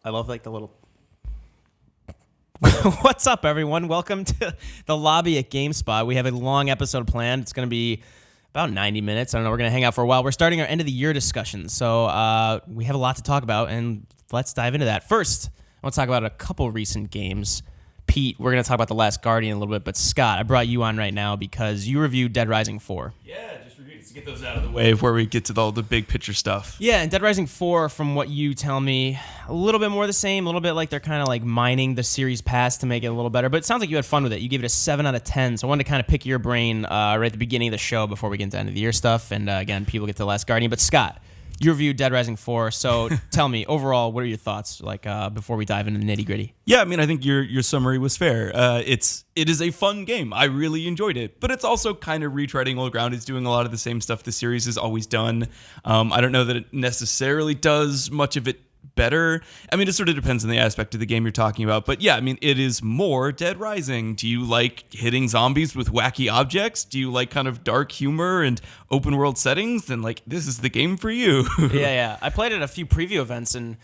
I love like the little. What's up, everyone? Welcome to the lobby at GameSpot. We have a long episode planned. It's going to be about 90 minutes. I don't know. We're going to hang out for a while. We're starting our end of the year discussion, so we have a lot to talk about, and let's dive into that. First, I want to talk about a couple recent games. Pete, we're going to talk about The Last Guardian a little bit, but Scott, I brought you on right now because you reviewed Dead Rising 4. Yeah, just reviewed to get those out of the way before we get to all the big picture stuff. Yeah, and Dead Rising 4, from what you tell me, a little bit more the same, a little bit like they're kind of like mining the series past to make it a little better, but it sounds like you had fun with it. You gave it a 7 out of 10, so I wanted to kind of pick your brain right at the beginning of the show before we get into end of the year stuff, and again, people get to The Last Guardian. But Scott, you reviewed Dead Rising 4, so tell me, overall, what are your thoughts before we dive into the nitty-gritty? Yeah, I mean, I think your summary was fair. It is a fun game. I really enjoyed it, but it's also kind of retreading old ground. It's doing a lot of the same stuff the series has always done. I don't know that it necessarily does much of it better. I mean, it sort of depends on the aspect of the game you're talking about, but yeah, I mean, it is more Dead Rising. Do you like hitting zombies with wacky objects? Do you like kind of dark humor and open world settings? Then like, this is the game for you. Yeah. I played at a few preview events, and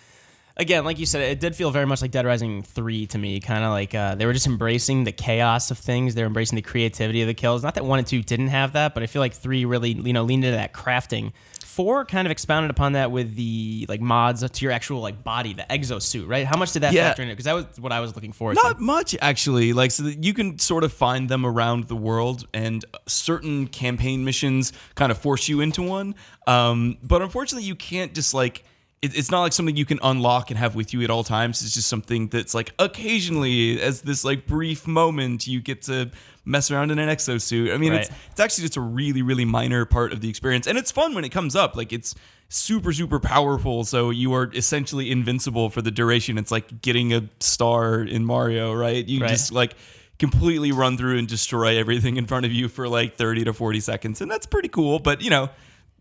again, like you said, it did feel very much like Dead Rising 3 to me, kind of like they were just embracing the chaos of things. They were embracing the creativity of the kills. Not that 1 and 2 didn't have that, but I feel like 3 really, leaned into that crafting. 4 kind of expounded upon that with the like mods to your actual like body, the exosuit, right? How much did that factor in it? Because that was what I was looking for. Not much, actually. Like, so that you can sort of find them around the world, and certain campaign missions kind of force you into one. But unfortunately, you can't just like. It's not like something you can unlock and have with you at all times. It's just something that's like occasionally, as this like brief moment, you get to mess around in an exosuit. I mean, right. It's actually just a really, really minor part of the experience. And it's fun when it comes up. Like, it's super, super powerful. So you are essentially invincible for the duration. It's like getting a star in Mario, right? You just like completely run through and destroy everything in front of you for like 30 to 40 seconds. And that's pretty cool. But, you know,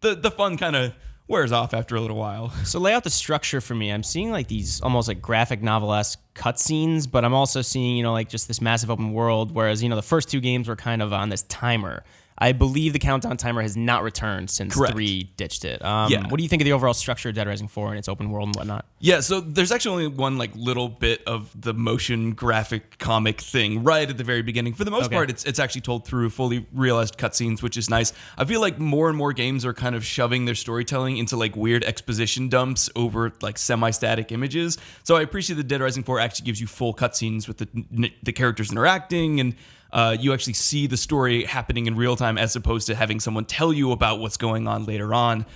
the fun kind of wears off after a little while. So lay out the structure for me. I'm seeing like these almost like graphic novel-esque cutscenes, but I'm also seeing, like just this massive open world, whereas, the first 2 games were kind of on this timer. I believe the countdown timer has not returned since Correct. 3 ditched it. Yeah. What do you think of the overall structure of Dead Rising 4 and its open world and whatnot? Yeah, so there's actually only one like little bit of the motion graphic comic thing right at the very beginning. For the most part, it's actually told through fully realized cutscenes, which is nice. I feel like more and more games are kind of shoving their storytelling into like weird exposition dumps over like semi-static images. So I appreciate that Dead Rising 4 actually gives you full cutscenes with the characters interacting, and you actually see the story happening in real time as opposed to having someone tell you about what's going on later on.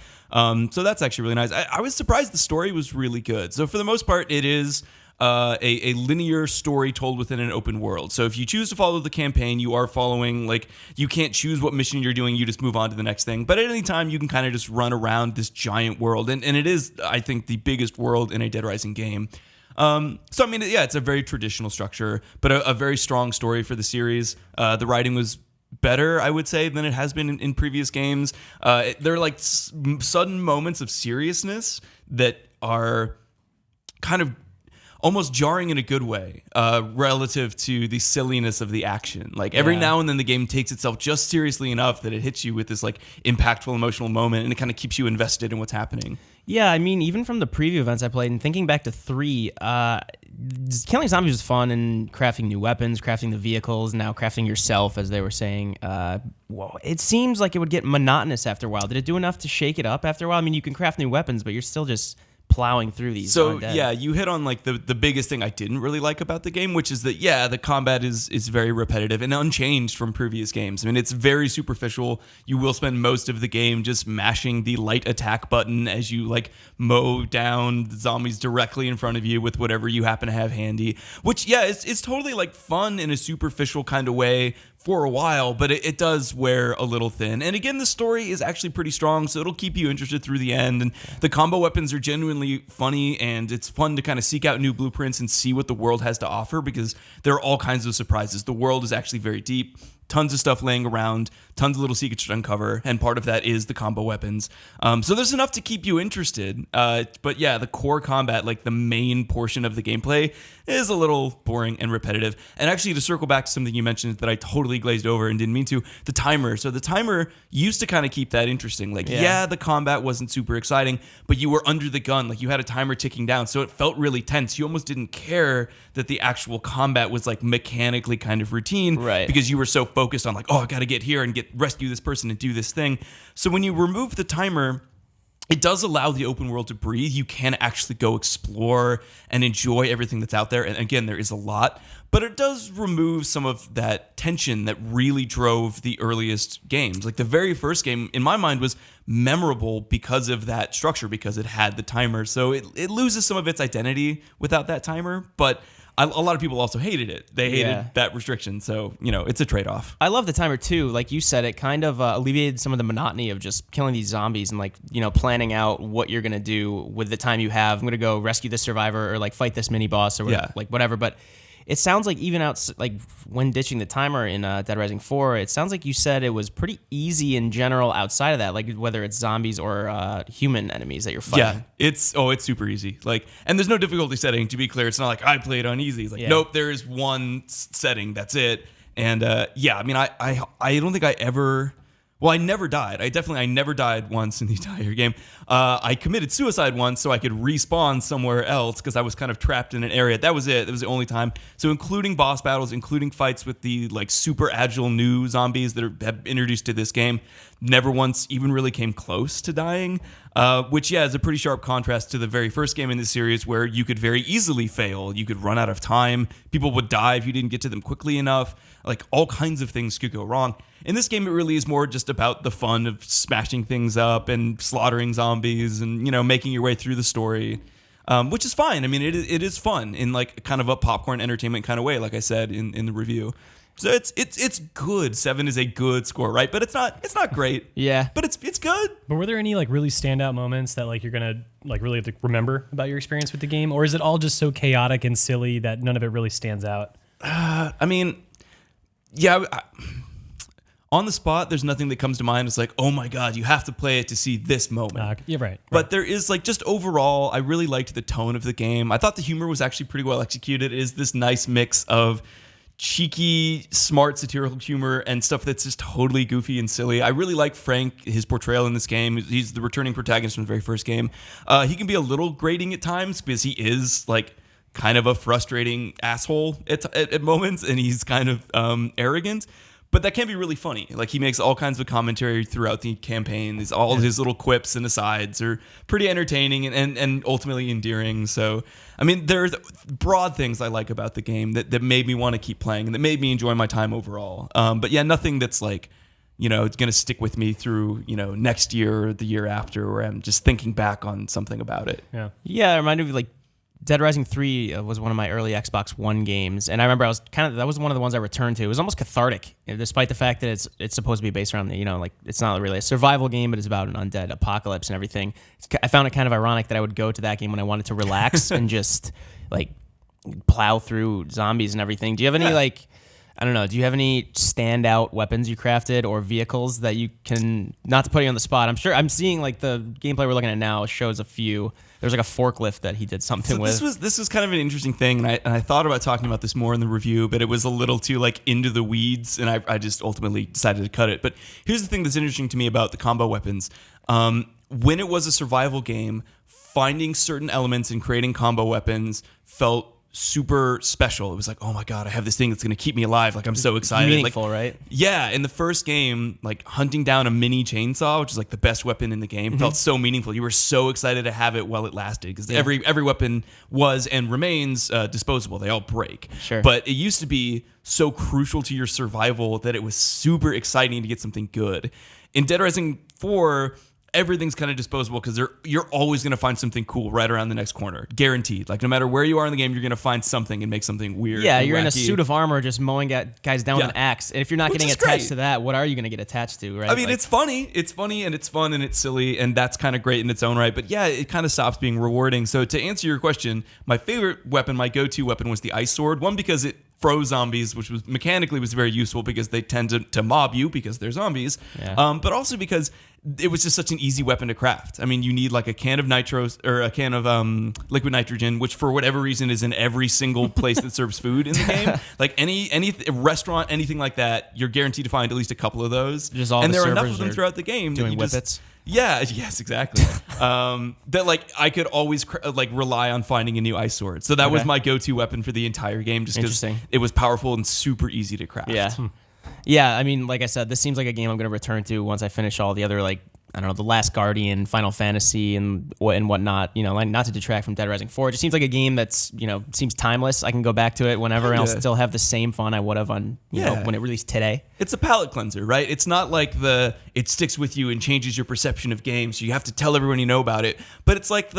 So that's actually really nice. I was surprised the story was really good. So for the most part, it is a linear story told within an open world. So if you choose to follow the campaign, you are following, like, you can't choose what mission you're doing. You just move on to the next thing. But at any time, you can kind of just run around this giant world. And it is, I think, the biggest world in a Dead Rising game. So, I mean, yeah, it's a very traditional structure, but a very strong story for the series. The writing was better, I would say, than it has been in previous games. There are like sudden moments of seriousness that are kind of almost jarring in a good way relative to the silliness of the action. Like every now and then the game takes itself just seriously enough that it hits you with this like impactful emotional moment, and it kind of keeps you invested in what's happening. Yeah, I mean, even from the preview events I played, and thinking back to 3, killing zombies was fun, and crafting new weapons, crafting the vehicles, now crafting yourself, as they were saying. It seems like it would get monotonous after a while. Did it do enough to shake it up after a while? I mean, you can craft new weapons, but you're still just plowing through these. So yeah, you hit on like the biggest thing I didn't really like about the game, which is that the combat is very repetitive and unchanged from previous games. I mean, it's very superficial. You will spend most of the game just mashing the light attack button as you like mow down the zombies directly in front of you with whatever you happen to have handy, which it's totally like fun in a superficial kind of way for a while, but it does wear a little thin. And again, the story is actually pretty strong, so it'll keep you interested through the end. And the combo weapons are genuinely funny, and it's fun to kind of seek out new blueprints and see what the world has to offer, because there are all kinds of surprises. The world is actually very deep. tons of stuff laying around, tons of little secrets to uncover, and part of that is the combo weapons. So there's enough to keep you interested. But yeah, the core combat, like the main portion of the gameplay, is a little boring and repetitive. And actually, to circle back to something you mentioned that I totally glazed over and didn't mean to, the timer. So the timer used to kind of keep that interesting. Like, yeah, the combat wasn't super exciting, but you were under the gun. Like, you had a timer ticking down, so it felt really tense. You almost didn't care that the actual combat was like mechanically kind of routine, right? Because you were so focused on like, oh, I got to get here and rescue this person and do this thing. So when you remove the timer, it does allow the open world to breathe. You can actually go explore and enjoy everything that's out there. And again, there is a lot, but it does remove some of that tension that really drove the earliest games. Like the very first game, in my mind, was memorable because of that structure, because it had the timer. So it loses some of its identity without that timer, but a lot of people also hated it. They hated that restriction. So, it's a trade-off. I love the timer too. Like you said, it kind of alleviated some of the monotony of just killing these zombies and planning out what you're going to do with the time you have. I'm going to go rescue this survivor or fight this mini boss or whatever. But it sounds like even when ditching the timer in Dead Rising 4, it sounds like you said it was pretty easy in general outside of that, like whether it's zombies or human enemies that you're fighting. Yeah, it's super easy. And there's no difficulty setting, to be clear. It's not like I played on easy. It's nope, there is one setting, that's it. And I don't think I ever... Well, I never died. I never died once in the entire game. I committed suicide once so I could respawn somewhere else because I was kind of trapped in an area. That was it. That was the only time. So including boss battles, including fights with the super agile new zombies that have been introduced to this game, never once even really came close to dying, which, is a pretty sharp contrast to the very first game in the series where you could very easily fail. You could run out of time. People would die if you didn't get to them quickly enough. All kinds of things could go wrong. In this game, it really is more just about the fun of smashing things up and slaughtering zombies and, making your way through the story, which is fine. I mean, it is fun in kind of a popcorn entertainment kind of way, like I said in the review. So it's good. 7 is a good score, right? But it's not great. Yeah. But it's good. But were there any really standout moments that you're gonna really have to remember about your experience with the game, or is it all just so chaotic and silly that none of it really stands out? On the spot, there's nothing that comes to mind. It's oh my God, you have to play it to see this moment. You're right. But there is just overall, I really liked the tone of the game. I thought the humor was actually pretty well executed. It is this nice mix of cheeky, smart, satirical humor and stuff that's just totally goofy and silly. I really like Frank, his portrayal in this game. He's the returning protagonist from the very first game. He can be a little grating at times because he is kind of a frustrating asshole at moments, and he's kind of arrogant. But that can be really funny. He makes all kinds of commentary throughout the campaign. All his little quips and asides are pretty entertaining and ultimately endearing. So, there's broad things I like about the game that made me want to keep playing and that made me enjoy my time overall. But yeah, nothing that's it's going to stick with me through, next year or the year after, where I'm just thinking back on something about it. Yeah. Yeah, it reminded me of Dead Rising 3 was one of my early Xbox One games, and I remember that was one of the ones I returned to. It was almost cathartic, despite the fact that it's supposed to be based around it's not really a survival game, but it's about an undead apocalypse and everything. I found it kind of ironic that I would go to that game when I wanted to relax and just plow through zombies and everything. Do you have any I don't know. Do you have any standout weapons you crafted or vehicles that you can, not to put you on the spot? I'm sure I'm seeing the gameplay we're looking at now shows a few. There's a forklift that he did something with. This was kind of an interesting thing, and I thought about talking about this more in the review, but it was a little too into the weeds, and I just ultimately decided to cut it. But here's the thing that's interesting to me about the combo weapons. When it was a survival game, finding certain elements and creating combo weapons felt super special. It was oh my God, I have this thing that's going to keep me alive. I'm so excited. Meaningful, right? Yeah. In the first game, hunting down a mini chainsaw, which is the best weapon in the game, felt so meaningful. You were so excited to have it while it lasted because every weapon was and remains disposable. They all break. Sure. But it used to be so crucial to your survival that it was super exciting to get something good. In Dead Rising 4, everything's kind of disposable because you're always going to find something cool right around the next corner. Guaranteed. No matter where you are in the game, you're going to find something and make something weird. Yeah, you're wacky. in a suit of armor just mowing guys down with an axe. And if you're not getting attached to that, what are you going to get attached to, right? It's funny. It's funny and it's fun and it's silly, and that's kind of great in its own right. But yeah, it kind of stops being rewarding. So to answer your question, my favorite weapon, my go-to weapon was the ice sword. One, because it froze zombies, which was mechanically was very useful because they tend to mob you because they're zombies. Yeah. But also because it was just such an easy weapon to craft. I mean, you need like a can of nitros or a can of liquid nitrogen, which for whatever reason is in every single place that serves food in the game. Like any restaurant, anything like that, you're guaranteed to find at least a couple of those. Just all and the there are enough servers of them are throughout the game. doing that you whippets. Yeah, yes, exactly. That like I could always like rely on finding a new ice sword. So that was Okay. my go-to weapon for the entire game, just because Interesting. it was powerful and super easy to craft. Yeah. Yeah, I mean, like I said, this seems like a game I'm going to return to once I finish all the other, like, I don't know, The Last Guardian, Final Fantasy, and whatnot. You know, like, not to detract from Dead Rising 4. It just seems like a game that's, you know, seems timeless. I can go back to it whenever, and I'll Yeah. still have the same fun I would have on, you know, Yeah. when it released today. It's a palate cleanser, right? It's not like it sticks with you and changes your perception of games, so you have to tell everyone you know about it. But it's like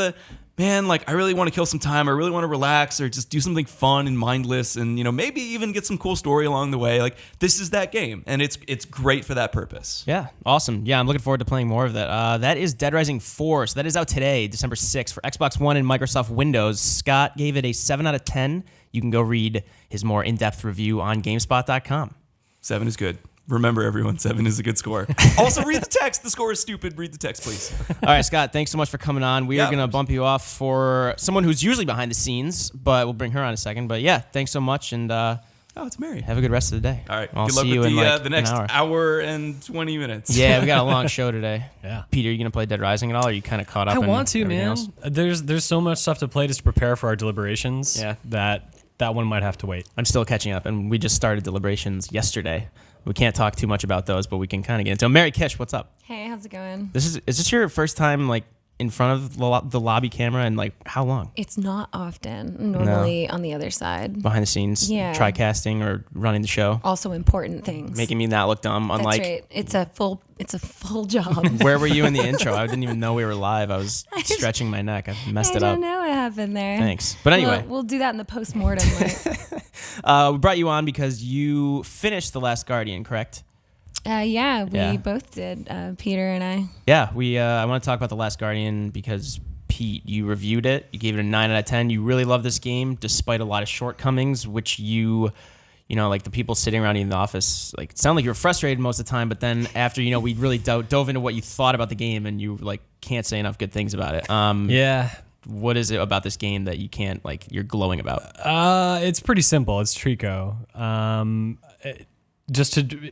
man, like I really want to kill some time, I really want to relax, or just do something fun and mindless, and you know, maybe even get some cool story along the way. Like this is that game, and it's great for that purpose. Yeah, awesome. Yeah, I'm looking forward to playing more of that. That is Dead Rising 4, so that is out today, December 6th, for Xbox One and Microsoft Windows. Scott gave it a 7 out of 10. You can go read his more in-depth review on GameSpot.com. 7 is good. Remember, everyone, 7 is a good score. Also, read the text. The score is stupid. Read the text, please. All right, Scott, thanks so much for coming on. We Yeah, are going to bump you off for someone who's usually behind the scenes, but we'll bring her on in a second. But yeah, thanks so much, and Oh, it's Mary. have a good rest of the day. All right. I'll Good luck see you with in like the next an hour. hour and 20 minutes. Yeah, we got a long show today. Yeah. Peter, you going to play Dead Rising at all, or are you kind of caught up I in want to, everything man. else? There's so much stuff to play just to prepare for our deliberations. Yeah. That one might have to wait. I'm still catching up, and we just started deliberations yesterday. We can't talk too much about those, but we can kind of get into them. Mary Kish, what's up? Hey, how's it going? Is this your first time like in front of the lobby camera, and like how long? It's not often. I'm normally on the other side. Behind the scenes, Yeah. TriCasting or running the show, Also important things. making me not look dumb. That's Unlike, right. It's a full job. where were you in the intro? I didn't even know we were live. I was stretching my neck. I messed I it up. don't know what happened there. Thanks. But anyway, We'll do that in the post-mortem. we brought you on because you finished The Last Guardian, correct? Yeah, we Yeah. both did, Peter and I. Yeah, I want to talk about The Last Guardian because, Pete, you reviewed it. You gave it a 9 out of 10. You really love this game despite a lot of shortcomings, which you know, like the people sitting around you in the office, like it sounded like you were frustrated most of the time, but then after, you know, we really dove into what you thought about the game, and you like can't say enough good things about it. Yeah. What is it about this game that you can't, like, you're glowing about? It's pretty simple. It's Trico. Just to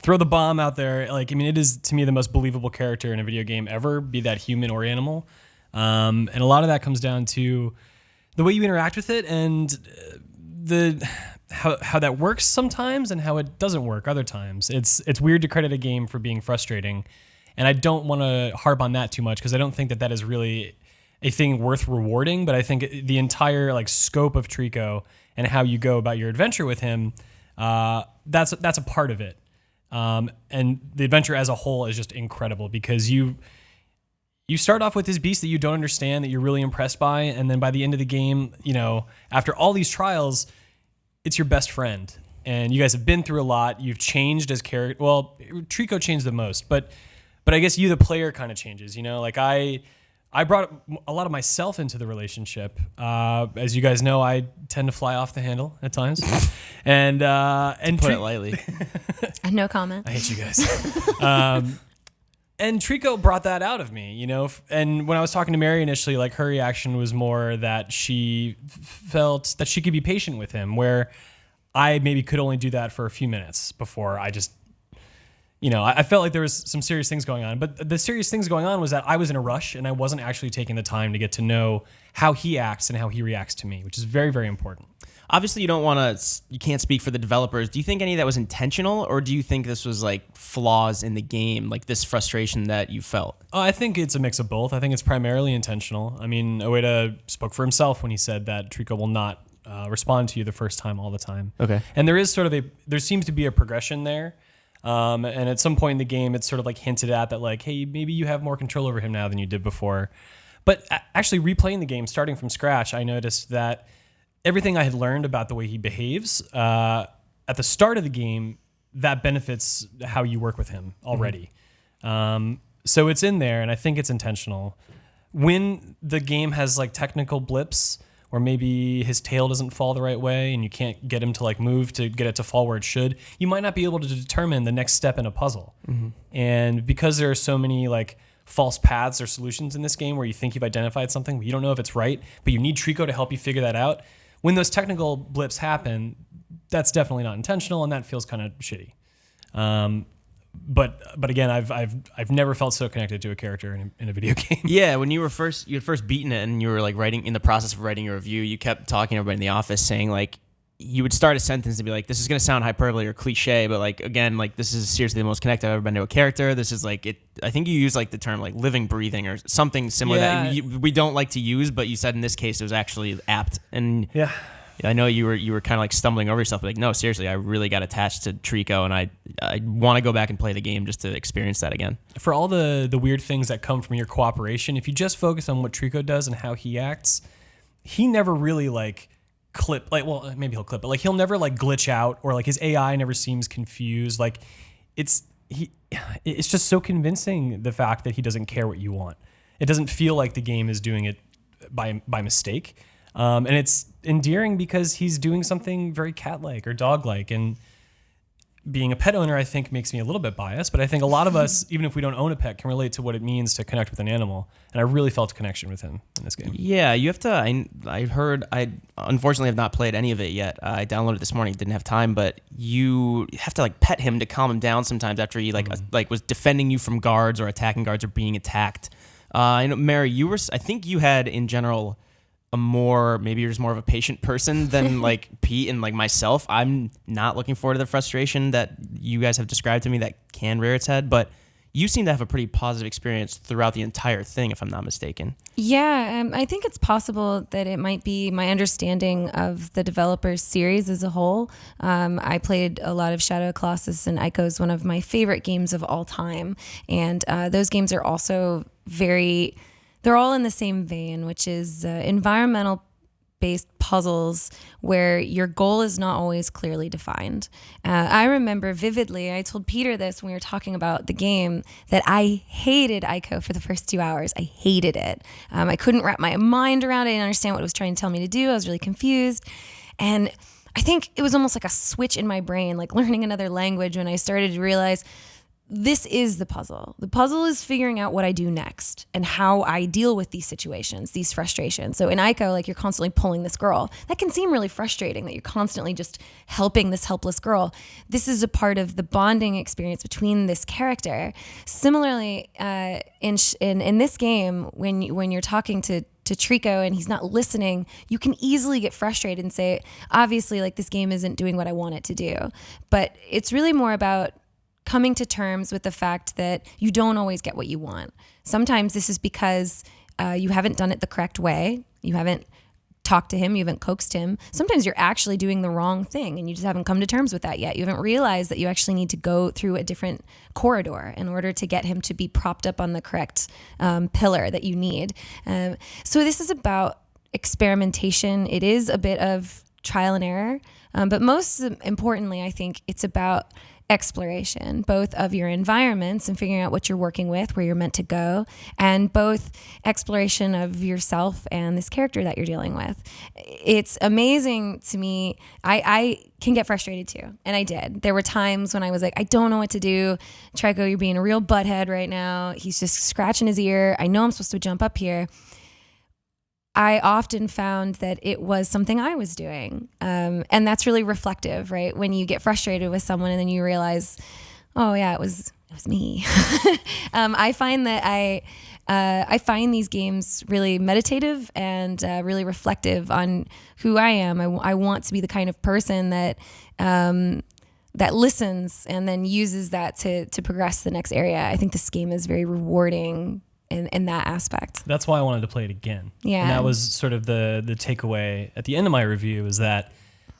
throw the bomb out there, like, I mean, it is to me the most believable character in a video game ever, be that human or animal. And a lot of that comes down to the way you interact with it, and how that works sometimes and how it doesn't work other times. It's weird to credit a game for being frustrating, and I don't want to harp on that too much because I don't think that is really a thing worth rewarding. But I think the entire like scope of Trico and how you go about your adventure with him, that's a part of it. And the adventure as a whole is just incredible because you start off with this beast that you don't understand, that you're really impressed by, and then by the end of the game, you know, after all these trials, it's your best friend. And you guys have been through a lot. You've changed as character. Well, Trico changed the most, but I guess you, the player, kind of changes. You know, like I brought a lot of myself into the relationship. As you guys know, I tend to fly off the handle at times, and Put it lightly. No comment. I hate you guys. And Trico brought that out of me, you know. And when I was talking to Mary initially, like her reaction was more that she felt that she could be patient with him, where I maybe could only do that for a few minutes before I just, you know, I felt like there was some serious things going on. But the serious things going on was that I was in a rush and I wasn't actually taking the time to get to know how he acts and how he reacts to me, which is very, very important. Obviously, you can't speak for the developers. Do you think any of that was intentional, or do you think this was like flaws in the game, like this frustration that you felt? I think it's a mix of both. I think it's primarily intentional. I mean, Ueda spoke for himself when he said that Trico will not respond to you the first time all the time. Okay. And there seems to be a progression there. And at some point in the game, it's sort of like hinted at that, like, hey, maybe you have more control over him now than you did before. But actually replaying the game, starting from scratch, I noticed that everything I had learned about the way he behaves at the start of the game, that benefits how you work with him already. So it's in there, and I think it's intentional. When the game has like technical blips or maybe his tail doesn't fall the right way and you can't get him to like move to get it to fall where it should, you might not be able to determine the next step in a puzzle. And because there are so many like false paths or solutions in this game where you think you've identified something, but you don't know if it's right, but you need Trico to help you figure that out. When those technical blips happen, that's definitely not intentional, and that feels kind of shitty. But again, I've never felt so connected to a character in a video game. Yeah, when you had first beaten it and you were like in the process of writing your review, you kept talking to everybody in the office saying like, you would start a sentence and be like, this is going to sound hyperbole or cliche, but like, again, like this is seriously the most connected I've ever been to a character. This is like it. I think you used like the term like living, breathing or something similar that we don't like to use, but you said in this case it was actually apt. And Yeah. I know you were kind of like stumbling over yourself, but like, no, seriously, I really got attached to Trico, and I want to go back and play the game just to experience that again. For all the weird things that come from your cooperation, if you just focus on what Trico does and how he acts, he never really like maybe he'll clip, but like he'll never like glitch out, or like his AI never seems confused. Like it's just so convincing, the fact that he doesn't care what you want. It doesn't feel like the game is doing it by mistake. And it's endearing because he's doing something very cat-like or dog-like. And being a pet owner, I think, makes me a little bit biased, but I think a lot of us, even if we don't own a pet, can relate to what it means to connect with an animal. And I really felt a connection with him in this game. Yeah, you have to. I unfortunately have not played any of it yet. I downloaded it this morning, didn't have time, but you have to like pet him to calm him down sometimes after he like was defending you from guards or attacking guards or being attacked. I know, Mary, I think you had in general maybe you're just more of a patient person than like Pete and like myself. I'm not looking forward to the frustration that you guys have described to me that can rear its head, but you seem to have a pretty positive experience throughout the entire thing, if I'm not mistaken. Yeah, I think it's possible that it might be my understanding of the developer's series as a whole. I played a lot of Shadow of Colossus, and Ico is one of my favorite games of all time. And those games are also they're all in the same vein, which is environmental based puzzles where your goal is not always clearly defined. I remember vividly, I told Peter this when we were talking about the game, that I hated Ico for the first 2 hours. I hated it. I couldn't wrap my mind around it. I didn't understand what it was trying to tell me to do. I was really confused. And I think it was almost like a switch in my brain, like learning another language, when I started to realize this is the puzzle. The puzzle is figuring out what I do next and how I deal with these situations, these frustrations. So in Ico, like you're constantly pulling this girl. That can seem really frustrating that you're constantly just helping this helpless girl. This is a part of the bonding experience between this character. Similarly, in this game, when you're talking to Trico and he's not listening, you can easily get frustrated and say, obviously, like this game isn't doing what I want it to do. But it's really more about coming to terms with the fact that you don't always get what you want. Sometimes this is because you haven't done it the correct way. You haven't talked to him. You haven't coaxed him. Sometimes you're actually doing the wrong thing and you just haven't come to terms with that yet. You haven't realized that you actually need to go through a different corridor in order to get him to be propped up on the correct pillar that you need. So this is about experimentation. It is a bit of trial and error. But most importantly, I think it's about exploration, both of your environments and figuring out what you're working with, where you're meant to go, and both exploration of yourself and this character that you're dealing with. It's amazing to me. I can get frustrated too, and I did. There were times when I was like, I don't know what to do. Trico, you're being a real butthead right now. He's just scratching his ear. I know I'm supposed to jump up here. I often found that it was something I was doing. And that's really reflective, right? When you get frustrated with someone and then you realize, oh yeah, it was me. I find that I find these games really meditative and really reflective on who I am. I want to be the kind of person that listens and then uses that to progress the next area. I think this game is very rewarding in that aspect. That's why I wanted to play it again. Yeah. And that was sort of the takeaway at the end of my review, is that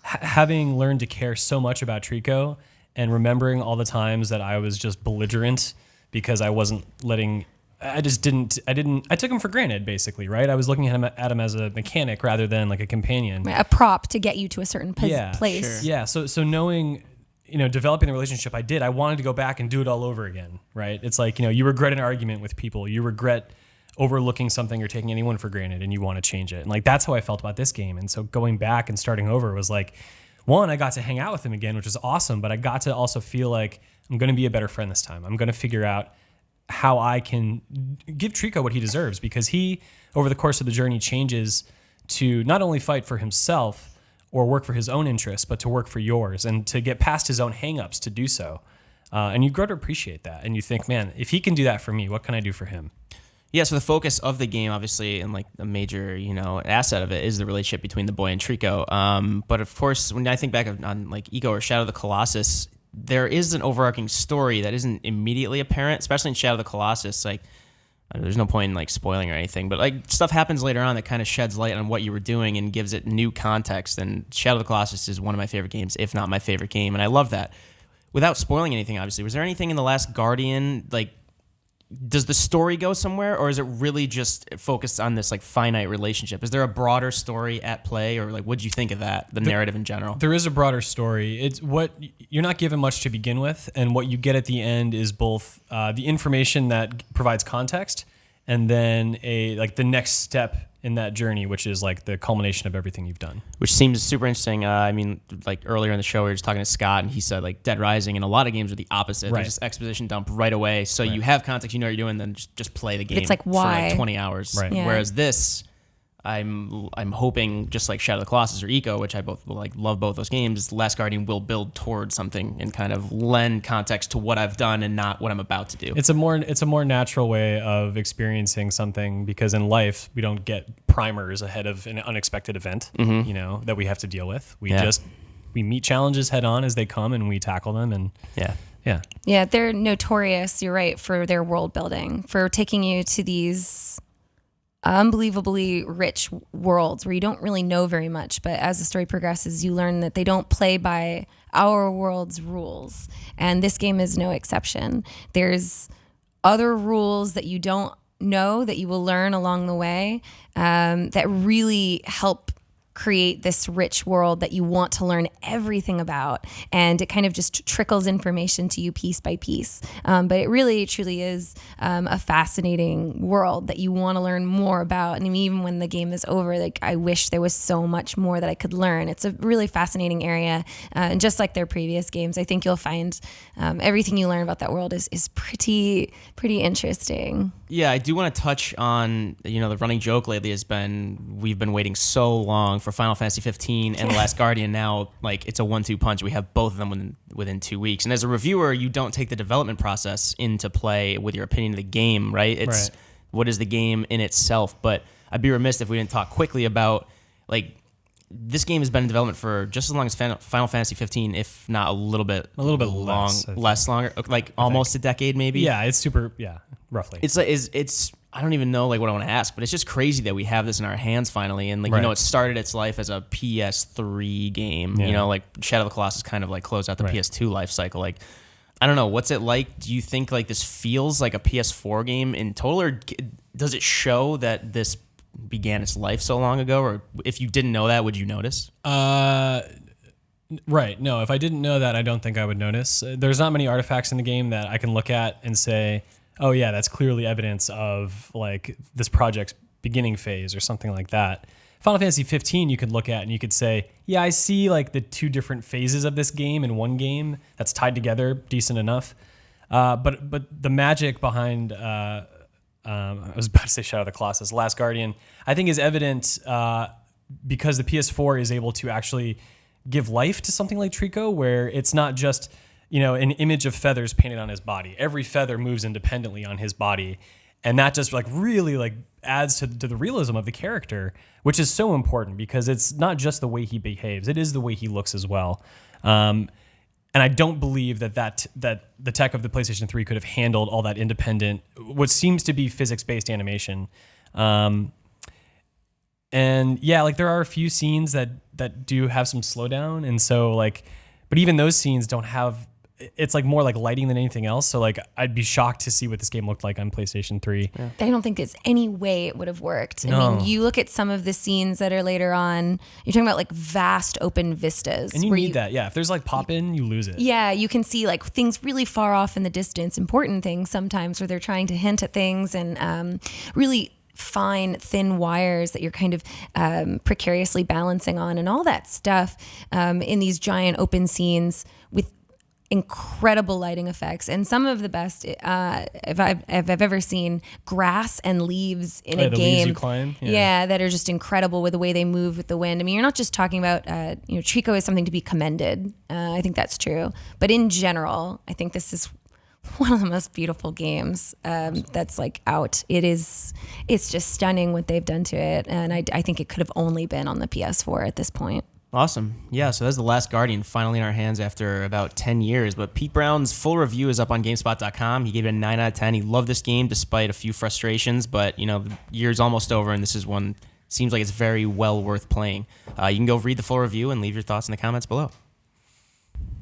having learned to care so much about Trico and remembering all the times that I was just belligerent because I wasn't letting, I took him for granted, basically, right? I was looking at him as a mechanic rather than like a companion. A prop to get you to a certain place. Sure. Yeah. So knowing, developing the relationship I wanted to go back and do it all over again, right? It's like, you regret an argument with people. You regret overlooking something or taking anyone for granted and you want to change it. And like that's how I felt about this game. And so going back and starting over was like, one, I got to hang out with him again, which was awesome, but I got to also feel like I'm going to be a better friend this time. I'm going to figure out how I can give Trico what he deserves, because he, over the course of the journey, changes to not only fight for himself or work for his own interests, but to work for yours and to get past his own hangups to do so. And you grow to appreciate that. And you think, man, if he can do that for me, what can I do for him? Yeah, so the focus of the game, obviously, and like a major, asset of it is the relationship between the boy and Trico. But of course, when I think back on like Eco or Shadow of the Colossus, there is an overarching story that isn't immediately apparent, especially in Shadow of the Colossus. Like, there's no point in like spoiling or anything, but like stuff happens later on that kind of sheds light on what you were doing and gives it new context. And Shadow of the Colossus is one of my favorite games, if not my favorite game, and I love that. Without spoiling anything, obviously, was there anything in The Last Guardian, like, does the story go somewhere, or is it really just focused on this like finite relationship? Is there a broader story at play, or like what do you think of that, the narrative in general? There is a broader story. It's what you're not given much to begin with, and what you get at the end is both the information that provides context, and then the next step in that journey, which is like the culmination of everything you've done. Which seems super interesting. I mean, like earlier in the show, we were just talking to Scott, and he said like Dead Rising and a lot of games are the opposite. Right. They just exposition dump right away. So you have context, you know what you're doing, then just play the game. It's like, for why? like 20 hours. Right. Yeah. Whereas this, I'm hoping, just like Shadow of the Colossus or Eco, which I love both those games, Last Guardian will build towards something and kind of lend context to what I've done and not what I'm about to do. It's a more natural way of experiencing something, because in life we don't get primers ahead of an unexpected event, that we have to deal with. We meet challenges head on as they come, and we tackle them. And Yeah, they're notorious, you're right, for their world building, for taking you to these unbelievably rich worlds where you don't really know very much, but as the story progresses, you learn that they don't play by our world's rules, and this game is no exception. There's other rules that you don't know that you will learn along the way, that really help create this rich world that you want to learn everything about, and it kind of just trickles information to you piece by piece. But it really truly is a fascinating world that you want to learn more about. And even when the game is over, like, I wish there was so much more that I could learn. It's a really fascinating area, and just like their previous games, I think you'll find everything you learn about that world is pretty interesting. Yeah, I do want to touch on, the running joke lately has been we've been waiting so long for Final Fantasy 15 and The Last Guardian. Now, like, it's a 1-2 punch. We have both of them within 2 weeks. And as a reviewer, you don't take the development process into play with your opinion of the game, right? It's what is the game in itself. But I'd be remiss if we didn't talk quickly about, like, this game has been in development for just as long as Final Fantasy 15, if not a little bit less longer, like almost a decade maybe. Yeah, it's super. Yeah, roughly. It's like it's I don't even know like what I want to ask, but it's just crazy that we have this in our hands finally, and like it started its life as a PS3 game. Yeah. Like Shadow of the Colossus kind of like closed out the PS2 life cycle. Like, I don't know, what's it like? Do you think like this feels like a PS4 game in total, or does it show that this began its life so long ago? Or if you didn't know that, would you notice? Right. No, if I didn't know that, I don't think I would notice. There's not many artifacts in the game that I can look at and say, oh yeah, that's clearly evidence of like this project's beginning phase or something like that. Final Fantasy 15 you could look at and you could say, yeah, I see like the two different phases of this game in one game that's tied together decent enough. But the magic behind I was about to say Shadow of the Colossus, Last Guardian, I think is evident because the PS4 is able to actually give life to something like Trico, where it's not just, an image of feathers painted on his body. Every feather moves independently on his body. And that just like really like adds to the realism of the character, which is so important because it's not just the way he behaves, it is the way he looks as well. And I don't believe that the tech of the PlayStation 3 could have handled all that independent, what seems to be physics-based animation. And yeah, like there are a few scenes that do have some slowdown, and so like, but even those scenes don't have it's like more like lighting than anything else. So like I'd be shocked to see what this game looked like on PlayStation 3. I don't think there's any way it would have worked. No. I mean, you look at some of the scenes that are later on, you're talking about like vast open vistas. And you where need that. Yeah. If there's like pop in, you lose it. Yeah, you can see like things really far off in the distance, important things sometimes where they're trying to hint at things, and really fine, thin wires that you're kind of precariously balancing on, and all that stuff in these giant open scenes with incredible lighting effects, and some of the best if I've ever seen grass and leaves in a the game. leaves you climb? Yeah, that are just incredible with the way they move with the wind. I mean, you're not just talking about Trico is something to be commended. I think that's true, but in general, I think this is one of the most beautiful games that's like out. It's just stunning what they've done to it, and I think it could have only been on the PS4 at this point. Awesome. Yeah, so that's The Last Guardian finally in our hands after about 10 years. But Pete Brown's full review is up on GameSpot.com. He gave it a 9 out of 10. He loved this game despite a few frustrations, but the year's almost over, and this is one seems like it's very well worth playing. You can go read the full review and leave your thoughts in the comments below.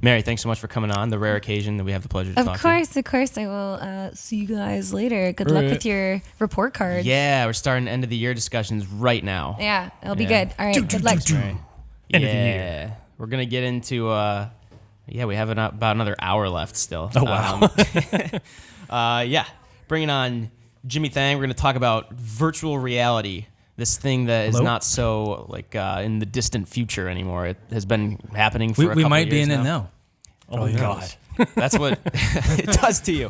Mary, thanks so much for coming on, the rare occasion that we have the pleasure to talk to you. Of course. I will see you guys later. Good luck with your report cards. Yeah, we're starting end of the year discussions right now. Yeah, it'll be good. All right, good luck. Right. End of the year. We're going to get into, we have about another hour left still. Oh, wow. Bringing on Jimmy Thang. We're going to talk about virtual reality, this thing that is not so in the distant future anymore. It has been happening for a couple We might of be years in now. it now. Oh my God. That's what it does to you.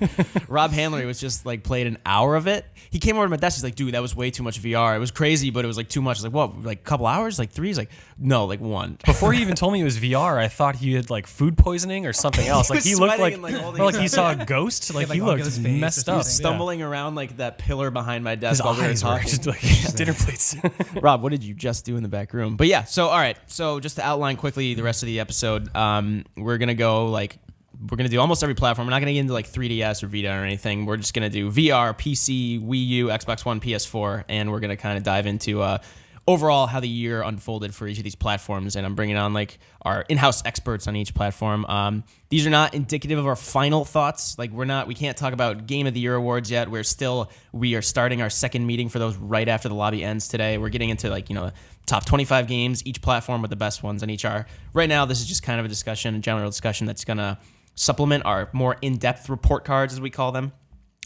Rob Handler was just played an hour of it. He came over to my desk. He's like, dude, that was way too much VR. It was crazy, but it was too much. I was like, what? A couple hours? 3? He's like, no, 1. Before he even told me it was VR, I thought he had food poisoning or something else. He looked sweating like, and, all these he saw a ghost. He all looked his face messed or up. something. stumbling around that pillar behind my desk His while we were eyes were talking. just dinner plates. Rob, what did you just do in the back room? But yeah, so all right. So just to outline quickly the rest of the episode, we're gonna go we're gonna do almost every platform. We're not gonna get into 3DS or Vita or anything. We're just gonna do VR, PC, Wii U, Xbox One, PS4, and we're gonna kind of dive into overall how the year unfolded for each of these platforms. And I'm bringing on our in-house experts on each platform. These are not indicative of our final thoughts. We can't talk about Game of the Year awards yet. We are starting our second meeting for those right after the lobby ends today. We're getting into top 25 games, each platform with the best ones on each are. Right now, this is just kind of a general discussion that's gonna supplement our more in-depth report cards, as we call them.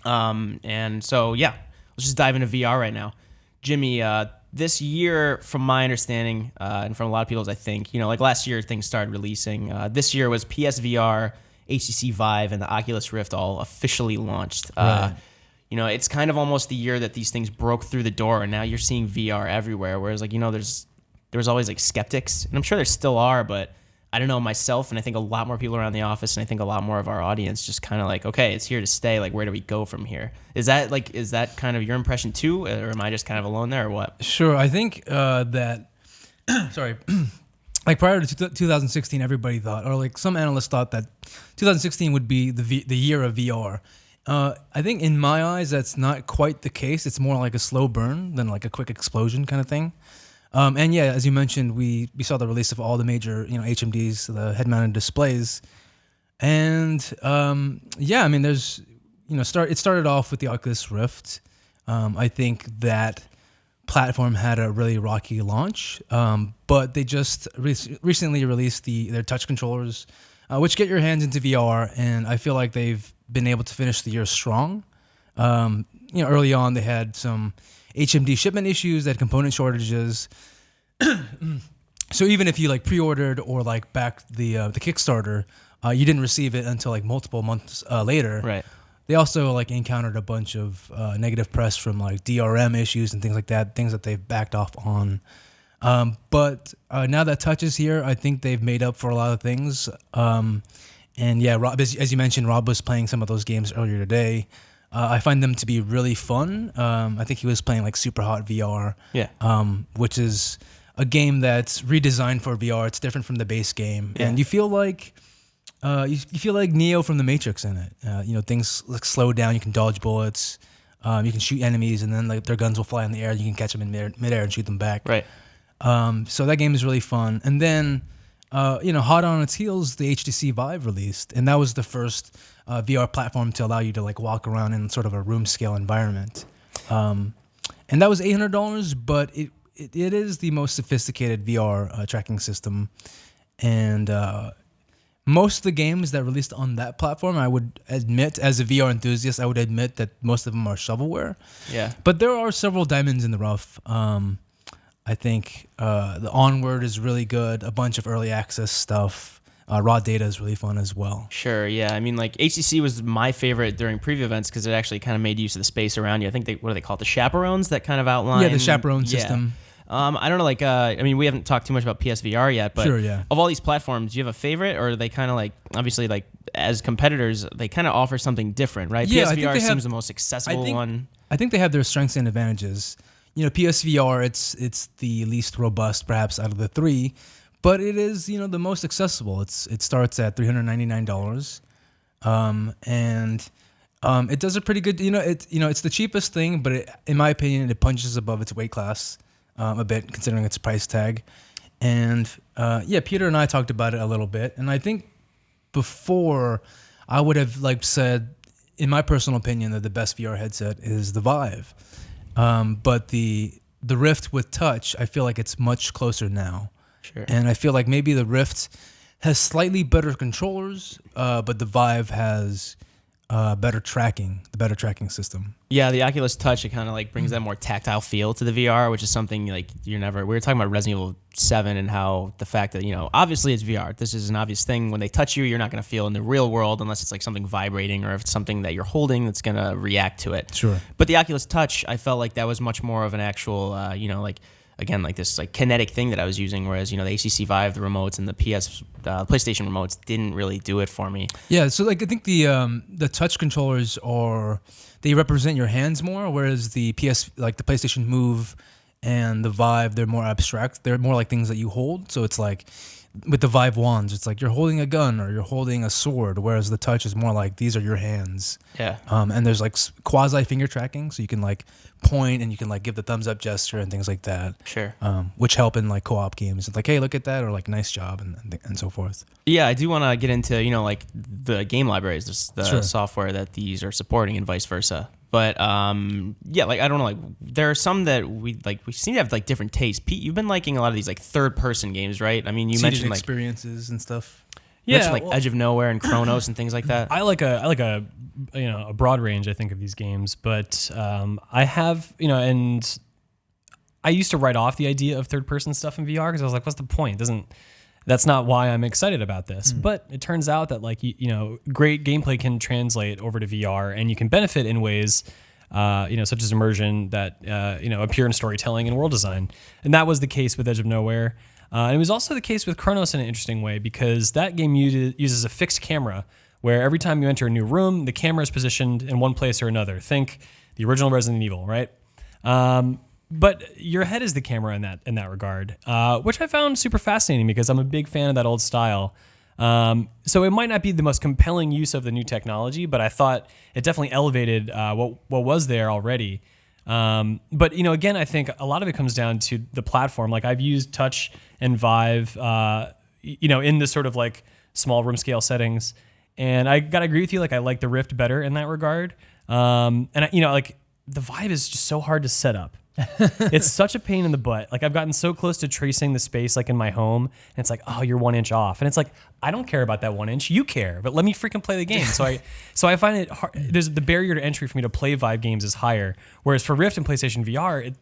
And so, let's just dive into VR right now. Jimmy, this year, from my understanding, and from a lot of people's, I think, last year things started releasing. This year was PSVR, HTC Vive, and the Oculus Rift all officially launched. Right. It's kind of almost the year that these things broke through the door, and now you're seeing VR everywhere. Whereas, there's always skeptics, and I'm sure there still are, but I don't know, myself, and I think a lot more people around the office, and I think a lot more of our audience just kind of okay, it's here to stay. Where do we go from here? Is that kind of your impression too, or am I just kind of alone there, or what? Sure. I think that, sorry, prior to 2016, everybody thought, or some analysts thought that 2016 would be the year of VR. I think in my eyes, that's not quite the case. It's more like a slow burn than a quick explosion kind of thing. And yeah, as you mentioned, we saw the release of all the major HMDs, the head-mounted displays, and there's it started off with the Oculus Rift. I think that platform had a really rocky launch, but they just recently released their touch controllers, which get your hands into VR, and I feel like they've been able to finish the year strong. Early on they had some HMD shipment issues, they had component shortages. So even if you pre-ordered or backed the Kickstarter, you didn't receive it until multiple months later. Right. They also encountered a bunch of negative press from DRM issues and things like that, things that they've backed off on. But now that Touch is here, I think they've made up for a lot of things. And yeah, Rob, as you mentioned, Rob was playing some of those games earlier today. I find them to be really fun. I think he was playing Super Hot VR, which is a game that's redesigned for VR. It's different from the base game, and you feel like Neo from the Matrix in it. Things slow down. You can dodge bullets. You can shoot enemies, and then their guns will fly in the air. You can catch them in midair and shoot them back. Right. So that game is really fun. And then hot on its heels, the HTC Vive released, and that was the first VR platform to allow you to like walk around in sort of a room scale environment. And that was $800, but it is the most sophisticated VR tracking system, and most of the games that released on that platform, I would admit, as a VR enthusiast, I would admit that most of them are shovelware. Yeah. But there are several diamonds in the rough. I think the Onward is really good. A bunch of early access stuff. Raw data is really fun as well. Sure, yeah. I mean, like, HTC was my favorite during preview events because it actually kind of made use of the space around you. I think what do they call it? The chaperones that kind of outline. Yeah, the chaperone system. I don't know, like, I mean, we haven't talked too much about PSVR yet, but Sure, yeah. of all these platforms, do you have a favorite, or are they kind of like, obviously, like, as competitors, they kind of offer something different, right? Yeah, I think PSVR they seems have- the most accessible one. I think they have their strengths and advantages. PSVR, it's the least robust, perhaps, out of the three, but it is, the most accessible. It starts at $399, and it does a pretty good. It's the cheapest thing, but in my opinion, it punches above its weight class a bit, considering its price tag. And Peter and I talked about it a little bit, and I think before I would have said, in my personal opinion, that the best VR headset is the Vive. But the Rift with touch, I feel like it's much closer now. Sure. And I feel like maybe the Rift has slightly better controllers, but the Vive has the better tracking system. Yeah, the Oculus Touch, it kind of like brings that more tactile feel to the VR, which is something like we were talking about Resident Evil 7 and how the fact that, obviously it's VR. This is an obvious thing. When they touch you, you're not going to feel in the real world unless it's like something vibrating or if it's something that you're holding that's going to react to it. Sure. But the Oculus Touch, I felt like that was much more of an actual, again, like this like kinetic thing that I was using, whereas, the HTC Vive, the remotes, and the PlayStation remotes didn't really do it for me. Yeah, so I think the touch controllers they represent your hands more, whereas the the PlayStation Move and the Vive, they're more abstract. They're more like things that you hold. So it's like with the Vive wands, it's like you're holding a gun or you're holding a sword, whereas the touch is more like these are your hands. Yeah. And there's like quasi finger tracking, so you can like point and you can like give the thumbs up gesture and things like that. Sure. Which help in like co-op games. It's like, hey, look at that, or like nice job and so forth. Yeah, I do want to get into, like the game libraries, the Sure. software that these are supporting and vice versa. But I don't know, like there are some that we seem to have like different tastes. Pete, you've been liking a lot of these like third person games, right? I mean, you Seated mentioned like experiences and stuff. Edge of Nowhere and Chronos and things like that. I like a broad range, I think, of these games, but I have, and I used to write off the idea of third person stuff in VR because I was like, what's the point? That's not why I'm excited about this. But it turns out that great gameplay can translate over to VR, and you can benefit in ways such as immersion that appear in storytelling and world design. And that was the case with Edge of Nowhere. And it was also the case with Chronos in an interesting way, because that game uses a fixed camera where every time you enter a new room, the camera is positioned in one place or another. Think the original Resident Evil, right? But your head is the camera in that regard, which I found super fascinating because I'm a big fan of that old style. So it might not be the most compelling use of the new technology, but I thought it definitely elevated what was there already. But again, I think a lot of it comes down to the platform. Like I've used Touch and Vive, in this sort of like small room scale settings, and I gotta agree with you. Like I like the Rift better in that regard. And the Vive is just so hard to set up. It's such a pain in the butt. Like I've gotten so close to tracing the space like in my home, and it's like, oh, you're 1 inch off, and it's like, I don't care about that 1 inch. You care, but let me freaking play the game. So I find it hard. There's the barrier to entry for me to play Vive games is higher. Whereas for Rift and PlayStation VR,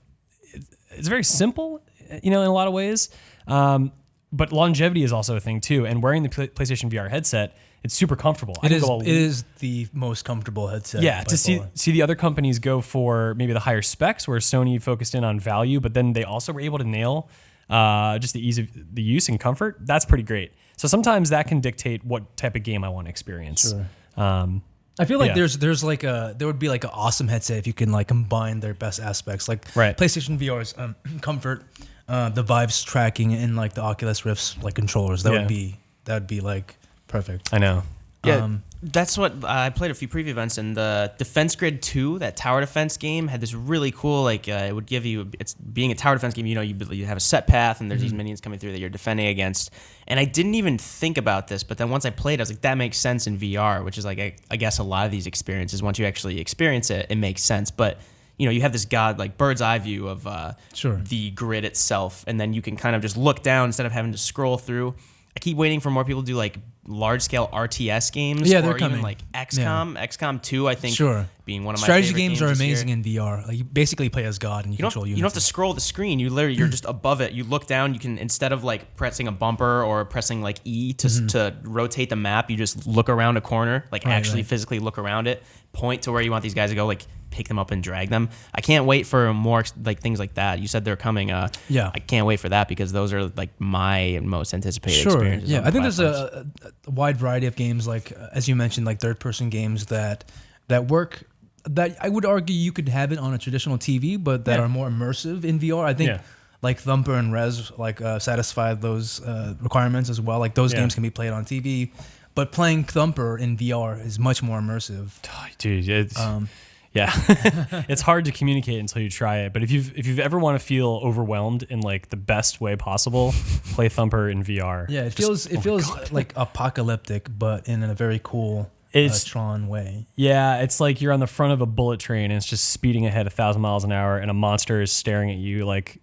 it's very simple, in a lot of ways. But longevity is also a thing too. And wearing the PlayStation VR headset, it's super comfortable. It is the most comfortable headset. Yeah, to see the other companies go for maybe the higher specs, where Sony focused in on value, but then they also were able to nail just the ease of the use and comfort. That's pretty great. So sometimes that can dictate what type of game I want to experience. Sure. I feel like Yeah. there would be like an awesome headset if you can like combine their best aspects, like Right. PlayStation VR's comfort, the Vive's tracking, and like the Oculus Rift's like controllers. That would be like perfect. I know. Yeah, that's what I played a few preview events, and the Defense Grid 2, that tower defense game, had this really cool, like, it would give you, it's being a tower defense game, you know, you have a set path, and there's these minions coming through that you're defending against. And I didn't even think about this, but then once I played, I was like, that makes sense in VR, which is like, I guess a lot of these experiences, once you actually experience it, it makes sense. But you know, you have this like bird's eye view of the grid itself, and then you can kind of just look down instead of having to scroll through. I keep waiting for more people to do like large scale RTS games, Yeah, or they're even coming. like XCOM. XCOM 2, I think, being one of my strategy favorite games are this amazing year. in VR. Like you basically play as God and you control units. You don't have to scroll the screen. You're just above it. You look down. You can, instead of like pressing a bumper or pressing like E to rotate the map, you just look around a corner, like physically look around it, point to where you want these guys to go, like pick them up and drag them. I can't wait for more like things like that. You said they're coming. I can't wait for that because those are like my most anticipated experiences. Yeah, I think there's a wide variety of games, like as you mentioned, like third-person games that work. That I would argue you could have it on a traditional TV, but that are more immersive in VR. I think like Thumper and Rez satisfy those requirements as well. Like those games can be played on TV, but playing Thumper in VR is much more immersive. Dude, it's it's hard to communicate until you try it. But if you've ever want to feel overwhelmed in like the best way possible, play Thumper in VR. Yeah, it feels like apocalyptic, but in a very cool Tron way. Yeah, it's like you're on the front of a bullet train and it's just speeding ahead 1,000 miles an hour, and a monster is staring at you like.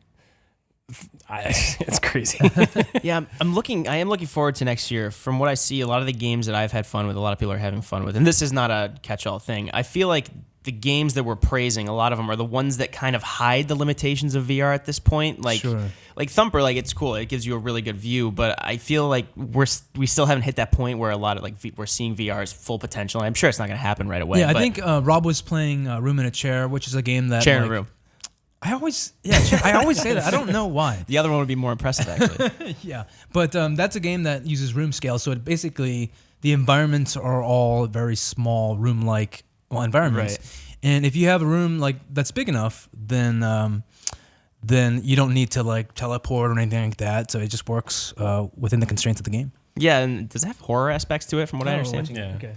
It's crazy. Yeah, I am looking forward to next year. From what I see, a lot of the games that I've had fun with, a lot of people are having fun with, and this is not a catch-all thing. I feel like the games that we're praising, a lot of them are the ones that kind of hide the limitations of VR at this point. Like Thumper, like it's cool, it gives you a really good view, but I feel like we still haven't hit that point where a lot of like we're seeing VR's full potential. I'm sure it's not going to happen right away. Yeah, I think Rob was playing Room in a Chair, which is a game that Chair in a Room. I always say that. I don't know why. The other one would be more impressive, actually. Yeah, but that's a game that uses room scale. So it basically, the environments are all very small room-like environments. Right. And if you have a room like that's big enough, then you don't need to like teleport or anything like that. So it just works within the constraints of the game. Yeah, and does it have horror aspects to it, from what I understand? Yeah. Okay.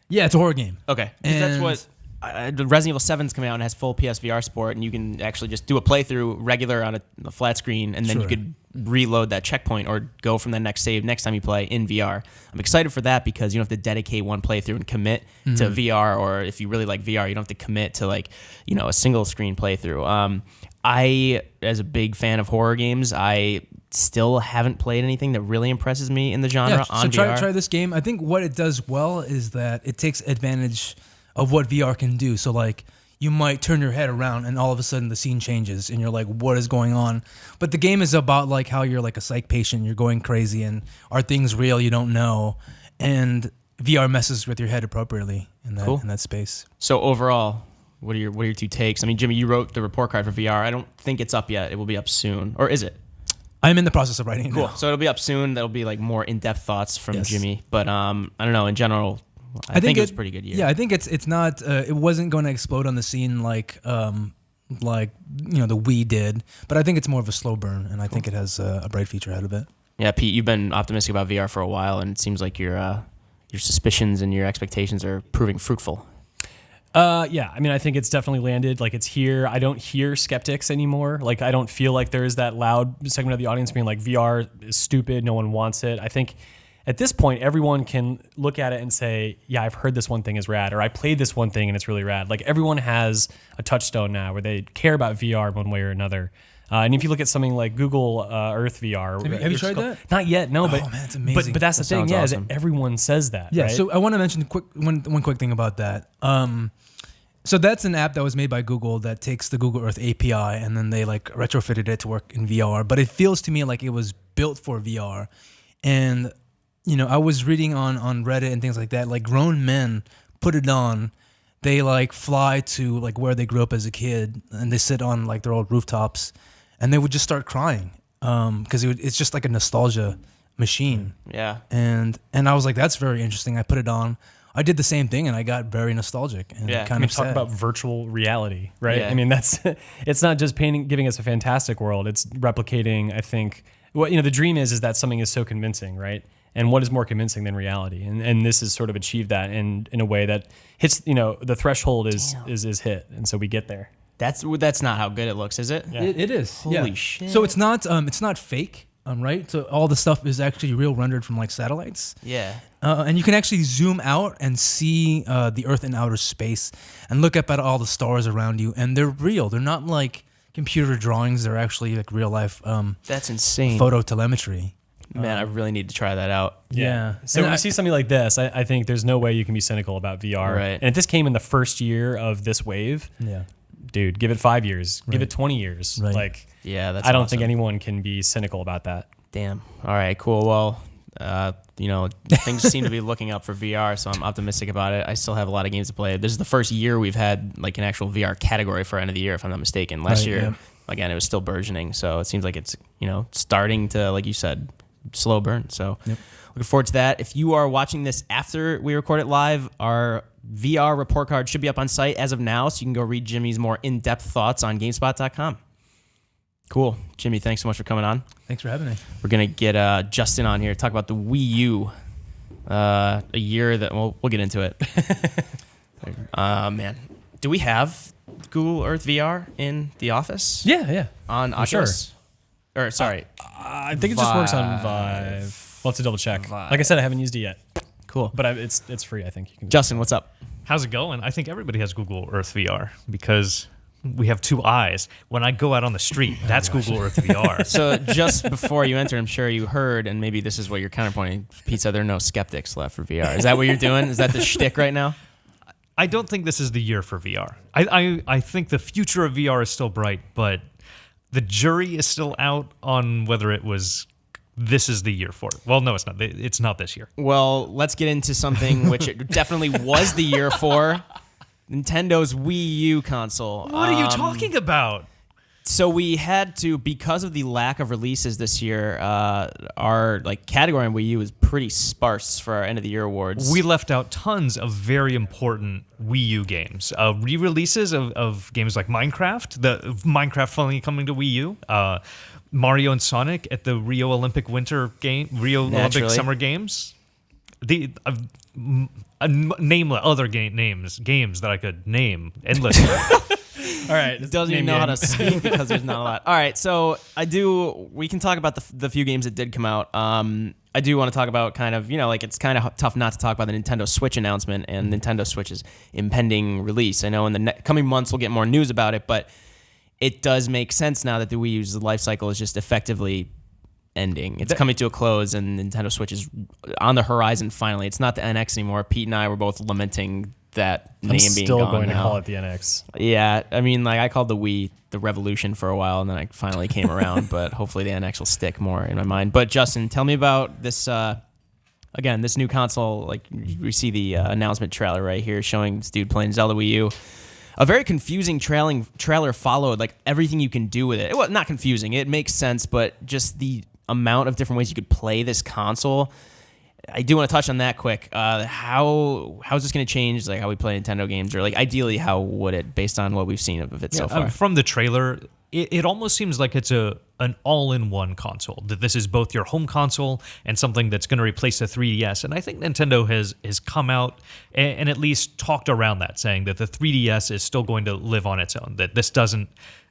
Yeah, it's a horror game. Okay, that's what. The Resident Evil 7's coming out and has full PSVR support, and you can actually just do a playthrough regular on a flat screen, and then you could reload that checkpoint or go from the next save next time you play in VR. I'm excited for that because you don't have to dedicate one playthrough and commit to VR, or if you really like VR, you don't have to commit to like, you know, a single screen playthrough. I, as a big fan of horror games, I still haven't played anything that really impresses me in the genre on VR. VR. Try this game. I think what it does well is that it takes advantage of what VR can do. So like you might turn your head around and all of a sudden the scene changes and you're like, what is going on? But the game is about like how you're like a psych patient, you're going crazy, and are things real? You don't know. And VR messes with your head appropriately in that space. So overall, what are your two takes? I mean, Jimmy, you wrote the report card for VR. I don't think it's up yet. It will be up soon. Or is it? I'm in the process of writing it now. So it'll be up soon. That'll be like more in-depth thoughts from Jimmy. But I don't know, in general, I think it was a pretty good year. Yeah, I think it's not. It wasn't going to explode on the scene like the Wii did, but I think it's more of a slow burn, and I think it has a bright future ahead of it. Yeah, Pete, you've been optimistic about VR for a while, and it seems like your suspicions and your expectations are proving fruitful. Yeah, I mean, I think it's definitely landed. Like, it's here. I don't hear skeptics anymore. Like, I don't feel like there is that loud segment of the audience being like, VR is stupid, no one wants it. I think at this point, everyone can look at it and say, yeah, I've heard this one thing is rad, or I played this one thing and it's really rad. Like, everyone has a touchstone now where they care about VR one way or another. And if you look at something like Google Earth VR, have you tried that? Not yet, no. But man, it's amazing. But that's the thing, awesome. is that everyone says that. Yeah. Right? So I want to mention one quick thing about that. So that's an app that was made by Google that takes the Google Earth API and then they like retrofitted it to work in VR. But it feels to me like it was built for VR. And I was reading on Reddit and things like that. Like grown men put it on. They like fly to like where they grew up as a kid, and they sit on like their old rooftops, and they would just start crying because it's just like a nostalgia machine. Yeah. And I was like, that's very interesting. I put it on. I did the same thing, and I got very nostalgic and kind of sad. Talk about virtual reality, right? Yeah. I mean, it's not just giving us a fantastic world. It's replicating, I think. Well, the dream is that something is so convincing, right? And what is more convincing than reality? And this has sort of achieved that in a way that hits, the threshold is hit. And so we get there. That's not how good it looks, is it? Yeah. It is. Holy shit. So it's not fake, right? So all the stuff is actually real rendered from like satellites. Yeah. And you can actually zoom out and see the Earth in outer space and look up at all the stars around you, and they're real. They're not like computer drawings. They're actually like real life That's insane. photo telemetry. Man, I really need to try that out. Yeah. So when you see something like this, I think there's no way you can be cynical about VR. Right. And if this came in the first year of this wave, Yeah. dude, give it 5 years, give Right. it 20 years. Right. Like, Yeah, that's I don't awesome. think anyone can be cynical about that. Damn. All right, cool. Well, things seem to be looking up for VR, so I'm optimistic about it. I still have a lot of games to play. This is the first year we've had like an actual VR category for end of the year, if I'm not mistaken. Last Right, year, yeah. again, it was still burgeoning, so it seems like it's starting to, like you said, slow burn. So looking forward to that. If you are watching this after we record it live, our VR report card should be up on site as of now, so you can go read Jimmy's more in-depth thoughts on GameSpot.com. Cool. Jimmy, thanks so much for coming on. Thanks for having me. We're going to get Justin on here to talk about the Wii U. A year that, we'll get into it. Man, do we have Google Earth VR in the office? Yeah. On I'm sure. Oculus? Or, sorry. I think it just works on Vive. We'll have to double check. Vive. Like I said, I haven't used it yet, Cool. but it's free. I think you can. Justin, what's up? How's it going? I think everybody has Google Earth VR because we have two eyes. When I go out on the street, that's Google Earth VR. So just before you enter, I'm sure you heard, and maybe this is what you're counterpointing, Pizza, there are no skeptics left for VR. Is that what you're doing? Is that the shtick right now? I don't think this is the year for VR. I think the future of VR is still bright, but the jury is still out on whether this is the year for it. Well, no, it's not. It's not this year. Well, let's get into something which it definitely was the year for. Nintendo Wii U console. What are you talking about? So we had to, because of the lack of releases this year, our category on Wii U is pretty sparse for our end of the year awards. We left out tons of very important Wii U games. Re-releases of games like Minecraft. The Minecraft finally coming to Wii U. Mario and Sonic at the Rio Olympic Olympic Summer Games. Name other games that I could name endlessly. All right. It doesn't even know how to speak because there's not a lot. All right, so we can talk about the few games that did come out. I do want to talk about kind of, it's kind of tough not to talk about the Nintendo Switch announcement and Nintendo Switch's impending release. I know in the coming months we'll get more news about it, but it does make sense now that the Wii U's life cycle is just effectively ending. It's coming to a close, and Nintendo Switch is on the horizon finally. It's not the NX anymore. Pete and I were both lamenting that name being still gone going now. to call it the NX. Yeah, I mean, I called the Wii the Revolution for a while, and then I finally came around, but hopefully the NX will stick more in my mind. But Justin, tell me about this, again, this new console. We see the announcement trailer right here showing this dude playing Zelda Wii U. A very confusing trailer followed, everything you can do with it. Well, not confusing, it makes sense, but just the amount of different ways you could play this console. I do want to touch on that quick. How is this going to change how we play Nintendo games, or ideally how would it, based on what we've seen of it so far? From the trailer, it almost seems like it's an all-in-one console. That this is both your home console and something that's going to replace the 3DS. And I think Nintendo has come out and at least talked around that, saying that the 3DS is still going to live on its own. That this doesn't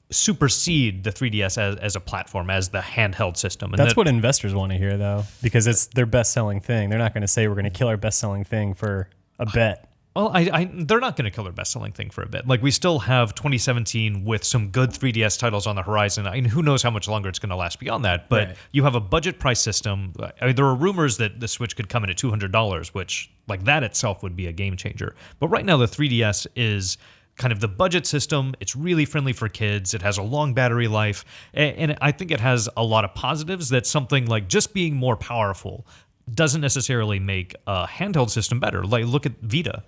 supersede the 3DS as a platform, as the handheld system. And That's what investors want to hear, though, because it's their best-selling thing. They're not going to say we're going to kill our best-selling thing for a bet. Well, they're not going to kill their best-selling thing for a bit. We still have 2017 with some good 3DS titles on the horizon. Who knows how much longer it's going to last beyond that. But Right. You have a budget price system. There are rumors that the Switch could come in at $200, which, that itself would be a game changer. But right now, the 3DS is kind of the budget system. It's really friendly for kids. It has a long battery life. And I think it has a lot of positives that something like just being more powerful doesn't necessarily make a handheld system better. Look at Vita.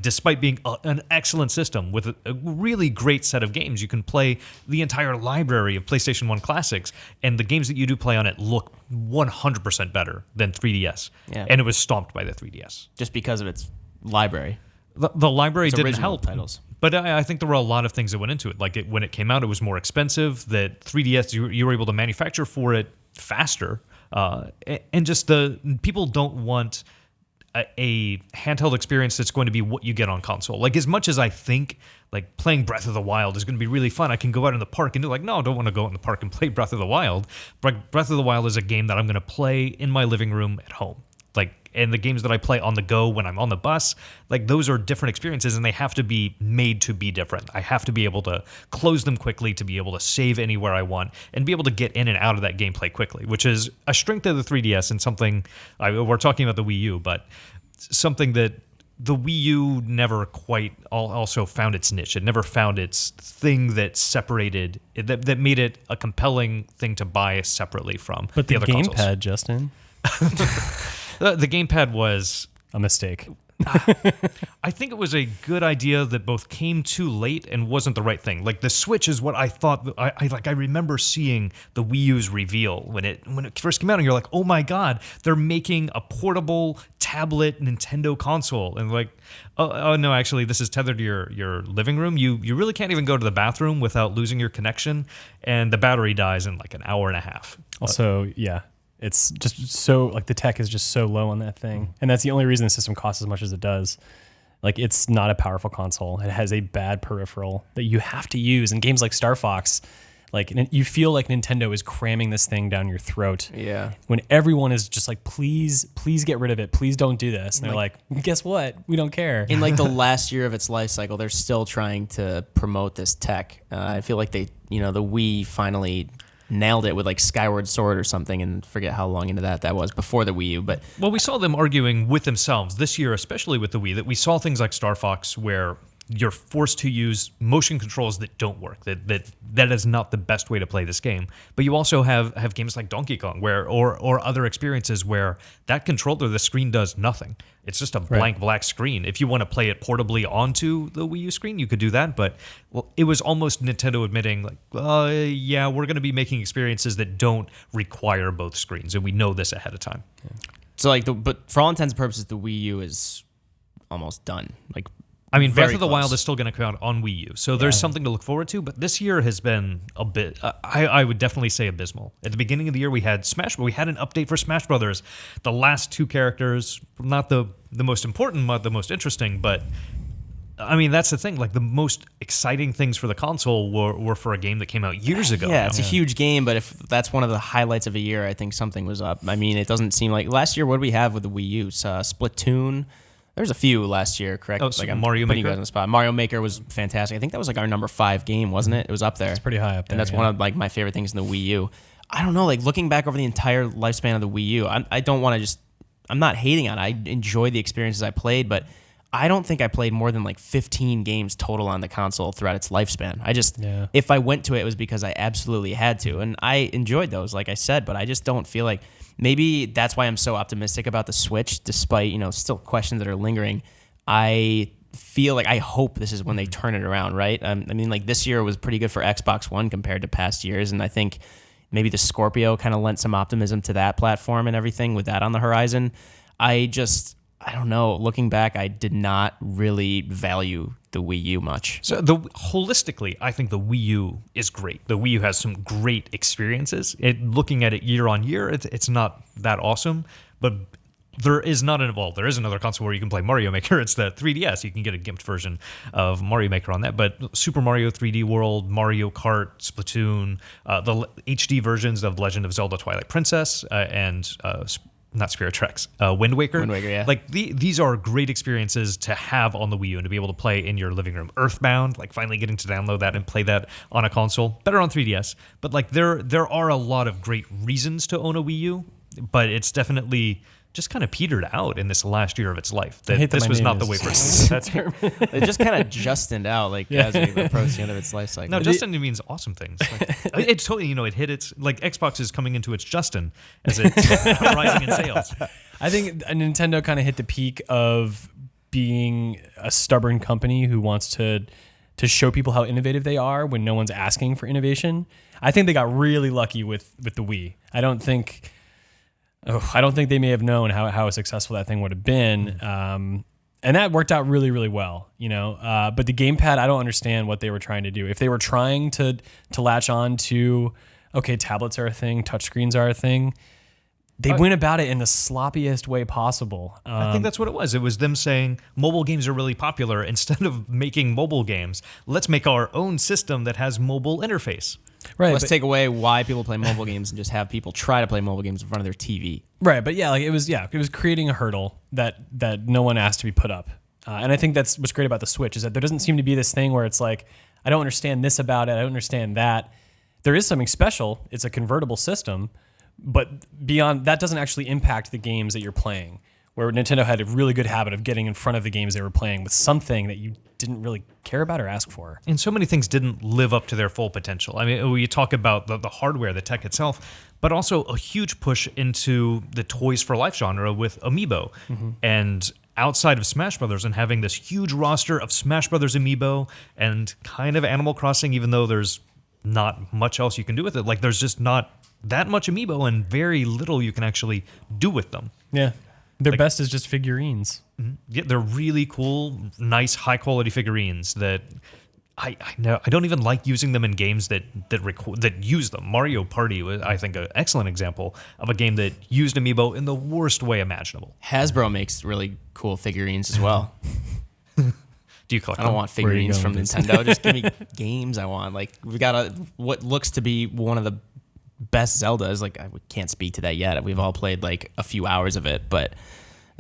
Despite being an excellent system with a really great set of games, you can play the entire library of PlayStation 1 classics, and the games that you do play on it look 100% better than 3DS. Yeah. And it was stomped by the 3DS. Just because of its library. The library Its didn't original help. titles. But I think there were a lot of things that went into it. When it came out, it was more expensive. That 3DS, you were able to manufacture for it faster. And just the people don't want a handheld experience that's going to be what you get on console. Like, as much as I think like playing Breath of the Wild is going to be really fun, I can go out in the park and do like, no, I don't want to go out in the park and play Breath of the Wild. But Breath of the Wild is a game that I'm going to play in my living room at home. Like, and the games that I play on the go when I'm on the bus, like those are different experiences, and they have to be made to be different. I have to be able to close them quickly, to be able to save anywhere I want, and be able to get in and out of that gameplay quickly, which is a strength of the 3DS and something we're talking about the Wii U, but something that the Wii U never quite also found its niche. It never found its thing that separated, that made it a compelling thing to buy separately from But the the other consoles. gamepad, Justin, The gamepad was, a mistake. I think it was a good idea that both came too late and wasn't the right thing. Like the Switch is what I thought. I remember seeing the Wii U's reveal when it first came out, and you're like, oh my god, they're making a portable tablet Nintendo console, and like, oh no, actually this is tethered to your living room. You really can't even go to the bathroom without losing your connection, and the battery dies in like an hour and a half. Also, yeah, it's just so, like, the tech is just so low on that thing. And that's the only reason the system costs as much as it does. Like, it's not a powerful console. It has a bad peripheral that you have to use. In games like Star Fox, like, you feel like Nintendo is cramming this thing down your throat. Yeah. When everyone is just like, please get rid of it. Please don't do this. And they're like, guess what? We don't care. In like the last year of its life cycle, they're still trying to promote this tech. I feel like the Wii finally nailed it with like Skyward Sword or something, and forget how long into that was before the Wii U. But well, we saw them arguing with themselves this year, especially with the Wii, that we saw things like Star Fox where you're forced to use motion controls that don't work. That is not the best way to play this game. But you also have games like Donkey Kong or other experiences where that controller, the screen does nothing. It's just a blank black screen. If you want to play it portably onto the Wii U screen, you could do that. But it was almost Nintendo admitting, like, yeah, we're going to be making experiences that don't require both screens, and we know this ahead of time. Yeah. So like, but for all intents and purposes, the Wii U is almost done. Like, I mean, Breath very of the close. Wild is still going to come out on Wii U, so there's something to look forward to. But this year has been a bit, I would definitely say, abysmal. At the beginning of the year, we had we had an update for Smash Brothers. The last two characters, not the most important, not the most interesting, but I mean, that's the thing. Like, the most exciting things for the console were for a game that came out years ago. Yeah, it's a huge game, but if that's one of the highlights of a year, I think something was up. I mean, it doesn't seem like last year. What did we have with the Wii U? Splatoon. There's a few last year, correct? Oh, like, I'm Mario putting Maker? you guys on the spot. Mario Maker was fantastic. I think that was like our number 5 game, wasn't it? It was up there. It's pretty high up there. And that's one of like my favorite things in the Wii U. I don't know, like looking back over the entire lifespan of the Wii U, I don't want to just, I'm not hating on it. I enjoy the experiences I played, but I don't think I played more than like 15 games total on the console throughout its lifespan. If I went to it, it was because I absolutely had to. And I enjoyed those, like I said, but I just don't feel like, maybe that's why I'm so optimistic about the Switch, despite, still questions that are lingering. I feel like, I hope this is when they turn it around, right? I mean, like this year was pretty good for Xbox One compared to past years, and I think maybe the Scorpio kind of lent some optimism to that platform and everything with that on the horizon. I don't know. Looking back, I did not really value the Wii U much. So holistically, I think the Wii U is great. The Wii U has some great experiences. Looking at it year on year, it's not that awesome, but there is another console where you can play Mario Maker. It's the 3DS. You can get a gimped version of Mario Maker on that. But Super Mario 3D World, Mario Kart, Splatoon, the HD versions of Legend of Zelda Twilight Princess, and not Spirit Tracks, Wind Waker. Wind Waker, yeah. Like these are great experiences to have on the Wii U and to be able to play in your living room. Earthbound, like finally getting to download that and play that on a console. Better on 3DS. But like there are a lot of great reasons to own a Wii U, but it's definitely just kind of petered out in this last year of its life. This was not the way for it. It just kind of Justined out, like as we approach the end of its life cycle. No, Justin means awesome things. Like, it's totally, it hit its, like Xbox is coming into its Justin as it's rising in sales. I think Nintendo kind of hit the peak of being a stubborn company who wants to show people how innovative they are when no one's asking for innovation. I think they got really lucky with the Wii. I don't think they may have known how successful that thing would have been. And that worked out really, really well, But the gamepad, I don't understand what they were trying to do. If they were trying to latch on to, okay, tablets are a thing, touchscreens are a thing, they went about it in the sloppiest way possible. I think that's what it was. It was them saying mobile games are really popular. Instead of making mobile games, let's make our own system that has mobile interface. Right. Let's take away why people play mobile games and just have people try to play mobile games in front of their TV. Right, but yeah, like it was creating a hurdle that no one asked to be put up. And I think that's what's great about the Switch is that there doesn't seem to be this thing where it's like, I don't understand this about it, I don't understand that. There is something special. It's a convertible system, but beyond that doesn't actually impact the games that you're playing. Where Nintendo had a really good habit of getting in front of the games they were playing with something that you didn't really care about or ask for. And so many things didn't live up to their full potential. I mean, we talk about the hardware, the tech itself, but also a huge push into the Toys for Life genre with Amiibo. And outside of Smash Brothers and having this huge roster of Smash Brothers Amiibo and kind of Animal Crossing, even though there's not much else you can do with it. Like, there's just not that much Amiibo and very little you can actually do with them. Yeah. Their best is just figurines. Yeah, they're really cool, nice, high quality figurines that I know I don't even like using them in games that use them. Mario Party was, I think, an excellent example of a game that used Amiibo in the worst way imaginable. Hasbro makes really cool figurines as well. Do you collect I don't them? want figurines from Nintendo. Just give me games I want. Like, we've got what looks to be one of the best Zeldas. Like, I can't speak to that yet. We've all played like a few hours of it, but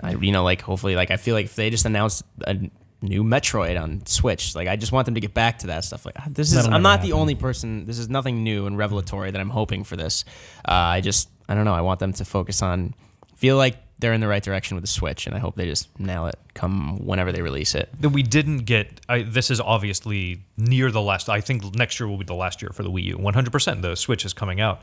like hopefully, like I feel like if they just announced a new Metroid on Switch, like I just want them to get back to that stuff. Like, I'm not the only person. This is nothing new and revelatory that I'm hoping for this. I don't know. I want them to focus on. Feel like they're in the right direction with the Switch, and I hope they just nail it come whenever they release it. That we didn't get. This is obviously near the last. I think next year will be the last year for the Wii U. 100%. The Switch is coming out,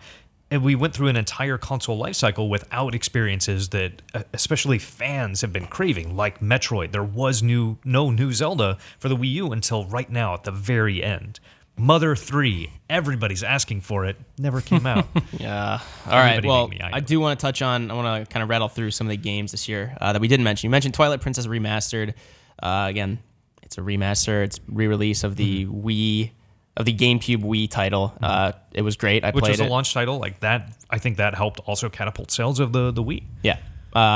and we went through an entire console lifecycle without experiences that, especially fans, have been craving, like Metroid. There was no new Zelda for the Wii U until right now at the very end. Mother 3, everybody's asking for it, never came out. Yeah. All right. Everybody Well, made me I do want to touch on, I want to kind of rattle through some of the games this year that we didn't mention. You mentioned Twilight Princess Remastered. Again, it's a remaster. It's re-release of the Wii, of the GameCube Wii title. It was great. I Which played was it. a launch title. Like that, I think that helped also catapult sales of the Wii. Yeah.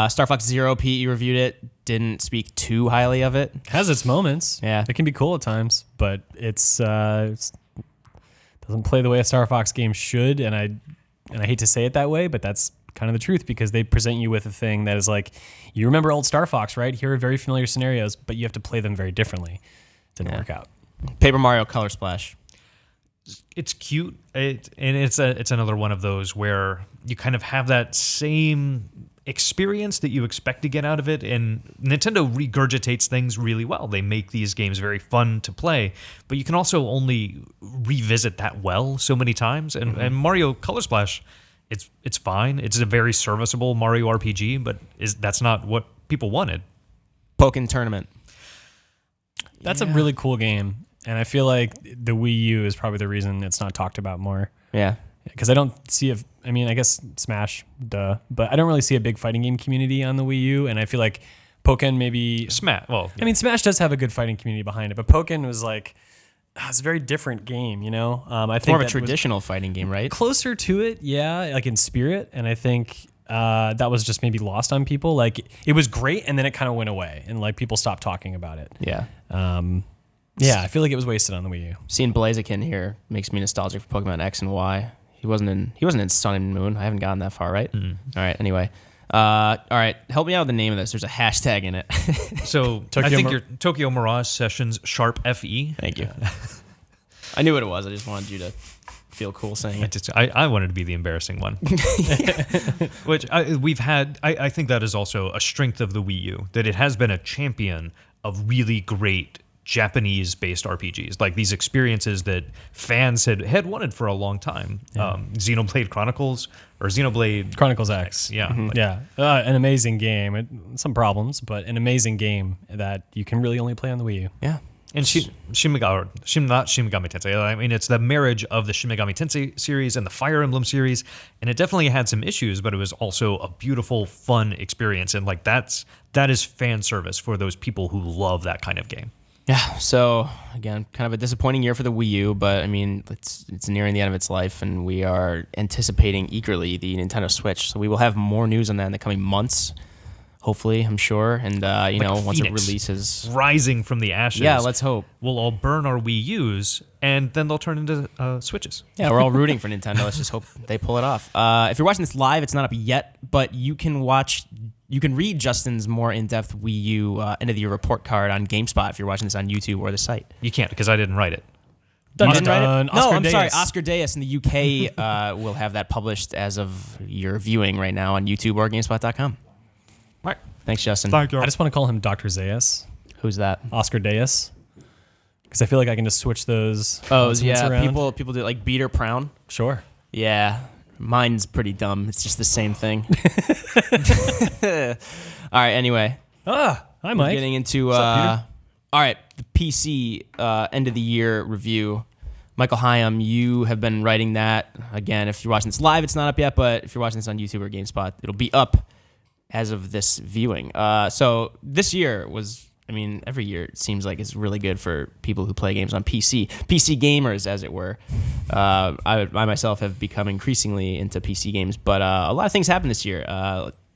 Star Fox Zero, Pete, you reviewed it. Didn't speak too highly of it. Has its moments. Yeah. It can be cool at times, but it's doesn't play the way a Star Fox game should, and I hate to say it that way, but that's kind of the truth because they present you with a thing that is like, you remember old Star Fox, right? Here are very familiar scenarios, but you have to play them very differently. Didn't work out. Paper Mario Color Splash. It's cute, and it's another one of those where you kind of have that same experience that you expect to get out of it, and Nintendo regurgitates things really well. They make these games very fun to play, but you can also only revisit that well so many times. And Mario Color Splash, it's fine. It's a very serviceable Mario RPG, but that's not what people wanted. Pokken Tournament. That's a really cool game, and I feel like the Wii U is probably the reason it's not talked about more. Yeah. Because I don't see I mean, I guess Smash, duh, but I don't really see a big fighting game community on the Wii U, and I feel like Pokken maybe... Smash, well... Yeah. I mean, Smash does have a good fighting community behind it, but Pokken was like... it's a very different game, you know? I think More of a traditional fighting game, right? Closer to it, yeah, like in spirit, and I think that was just maybe lost on people. Like, it was great, and then it kind of went away, and like people stopped talking about it. Yeah. Yeah, I feel like it was wasted on the Wii U. Seeing Blaziken here makes me nostalgic for Pokemon X and Y. He wasn't in Sun and Moon. I haven't gotten that far, right? All right. Anyway, all right. Help me out with the name of this. There's a hashtag in it. So I think your Tokyo Mirage Sessions Sharp FE. Thank you. I knew what it was. I just wanted you to feel cool saying it. I wanted to be the embarrassing one. Which we've had. I think that is also a strength of the Wii U, that it has been a champion of really great Japanese-based RPGs, like these experiences that fans had wanted for a long time. Xenoblade Chronicles or Xenoblade Chronicles X. Yeah, an amazing game. Some problems, but an amazing game that you can really only play on the Wii U. Yeah. And not Shin Megami Tensei. I mean, it's the marriage of the Shin Megami Tensei series and the Fire Emblem series, and it definitely had some issues, but it was also a beautiful, fun experience, and like that is fan service for those people who love that kind of game. Yeah, so again, kind of a disappointing year for the Wii U, but I mean, it's nearing the end of its life, and we are anticipating eagerly the Nintendo Switch. So we will have more news on that in the coming months, hopefully, I'm sure. And once it releases, rising from the ashes. Yeah, let's hope. We'll all burn our Wii U's, and then they'll turn into Switches. Yeah, we're all rooting for Nintendo. Let's just hope they pull it off. If you're watching this live, it's not up yet, but you can read Justin's more in-depth Wii U end of the year report card on GameSpot if you're watching this on YouTube or the site. You can't because I didn't write it. You didn't write it? No, Oscar I'm sorry. Deus. Oscar Deus in the UK will have that published as of your viewing right now on YouTube or GameSpot.com. Right. Thanks, Justin. Thank you. I just want to call him Dr. Zayas, Who's that? Oscar Deus, because I feel like I can just switch those. Oh, consonants yeah. around. People do it like Beater Prown. Sure. Yeah. Mine's pretty dumb. It's just the same thing. All right. Anyway. Hi, Mike. Getting into What's up, Peter? all right, the PC end of the year review. Michael Hyam, you have been writing that. Again, if you're watching this live, it's not up yet, but if you're watching this on YouTube or GameSpot, it'll be up as of this viewing. So this year was, I mean, every year it seems like it's really good for people who play games on PC. PC gamers, as it were. I myself have become increasingly into PC games, but a lot of things happened this year.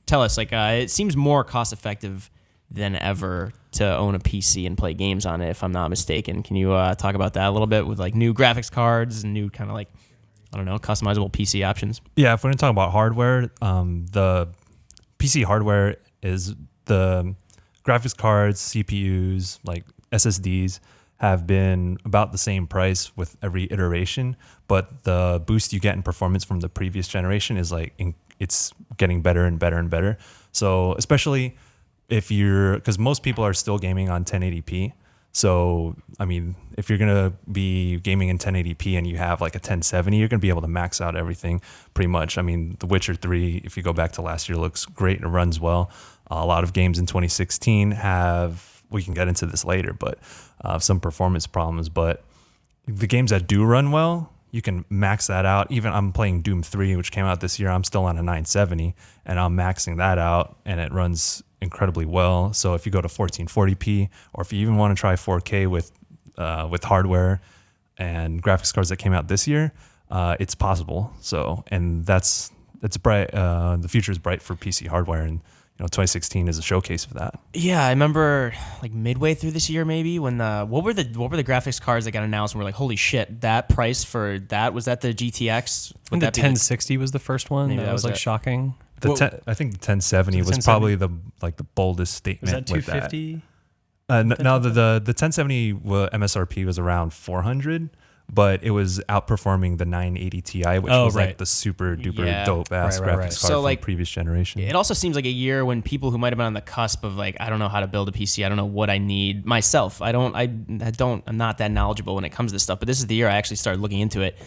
Tell us, it seems more cost effective than ever to own a PC and play games on it, if I'm not mistaken. Can you talk about that a little bit with new graphics cards and new kind of customizable PC options? Yeah, if we're going to talk about hardware, the PC hardware is the graphics cards, CPUs, like SSDs have been about the same price with every iteration, but the boost you get in performance from the previous generation is it's getting better and better and better. So especially because most people are still gaming on 1080p. So, I mean, if you're going to be gaming in 1080p and you have a 1070, you're going to be able to max out everything pretty much. I mean, The Witcher 3, if you go back to last year, looks great and it runs well. A lot of games in 2016 we can get into this later, but some performance problems. But the games that do run well, you can max that out. Even I'm playing Doom 3, which came out this year. I'm still on a 970, and I'm maxing that out, and it runs incredibly well. So if you go to 1440p, or if you even want to try 4K with hardware and graphics cards that came out this year, it's possible. So, and it's bright. The future is bright for PC hardware, and 2016 is a showcase of that. Yeah, I remember midway through this year, maybe when what were the graphics cards that got announced and we're like, holy shit, that price for that, was that the GTX? And the 1060 was the first one. Maybe that was shocking. I think the 1070 was probably the boldest statement. Was that 250? No, the 1070 MSRP was around 400, but it was outperforming the 980 Ti, which was the super duper dope ass graphics card from the previous generation. It also seems like a year when people who might have been on the cusp of I don't know how to build a PC, I don't know what I need myself. I'm not that knowledgeable when it comes to this stuff, but this is the year I actually started looking into it.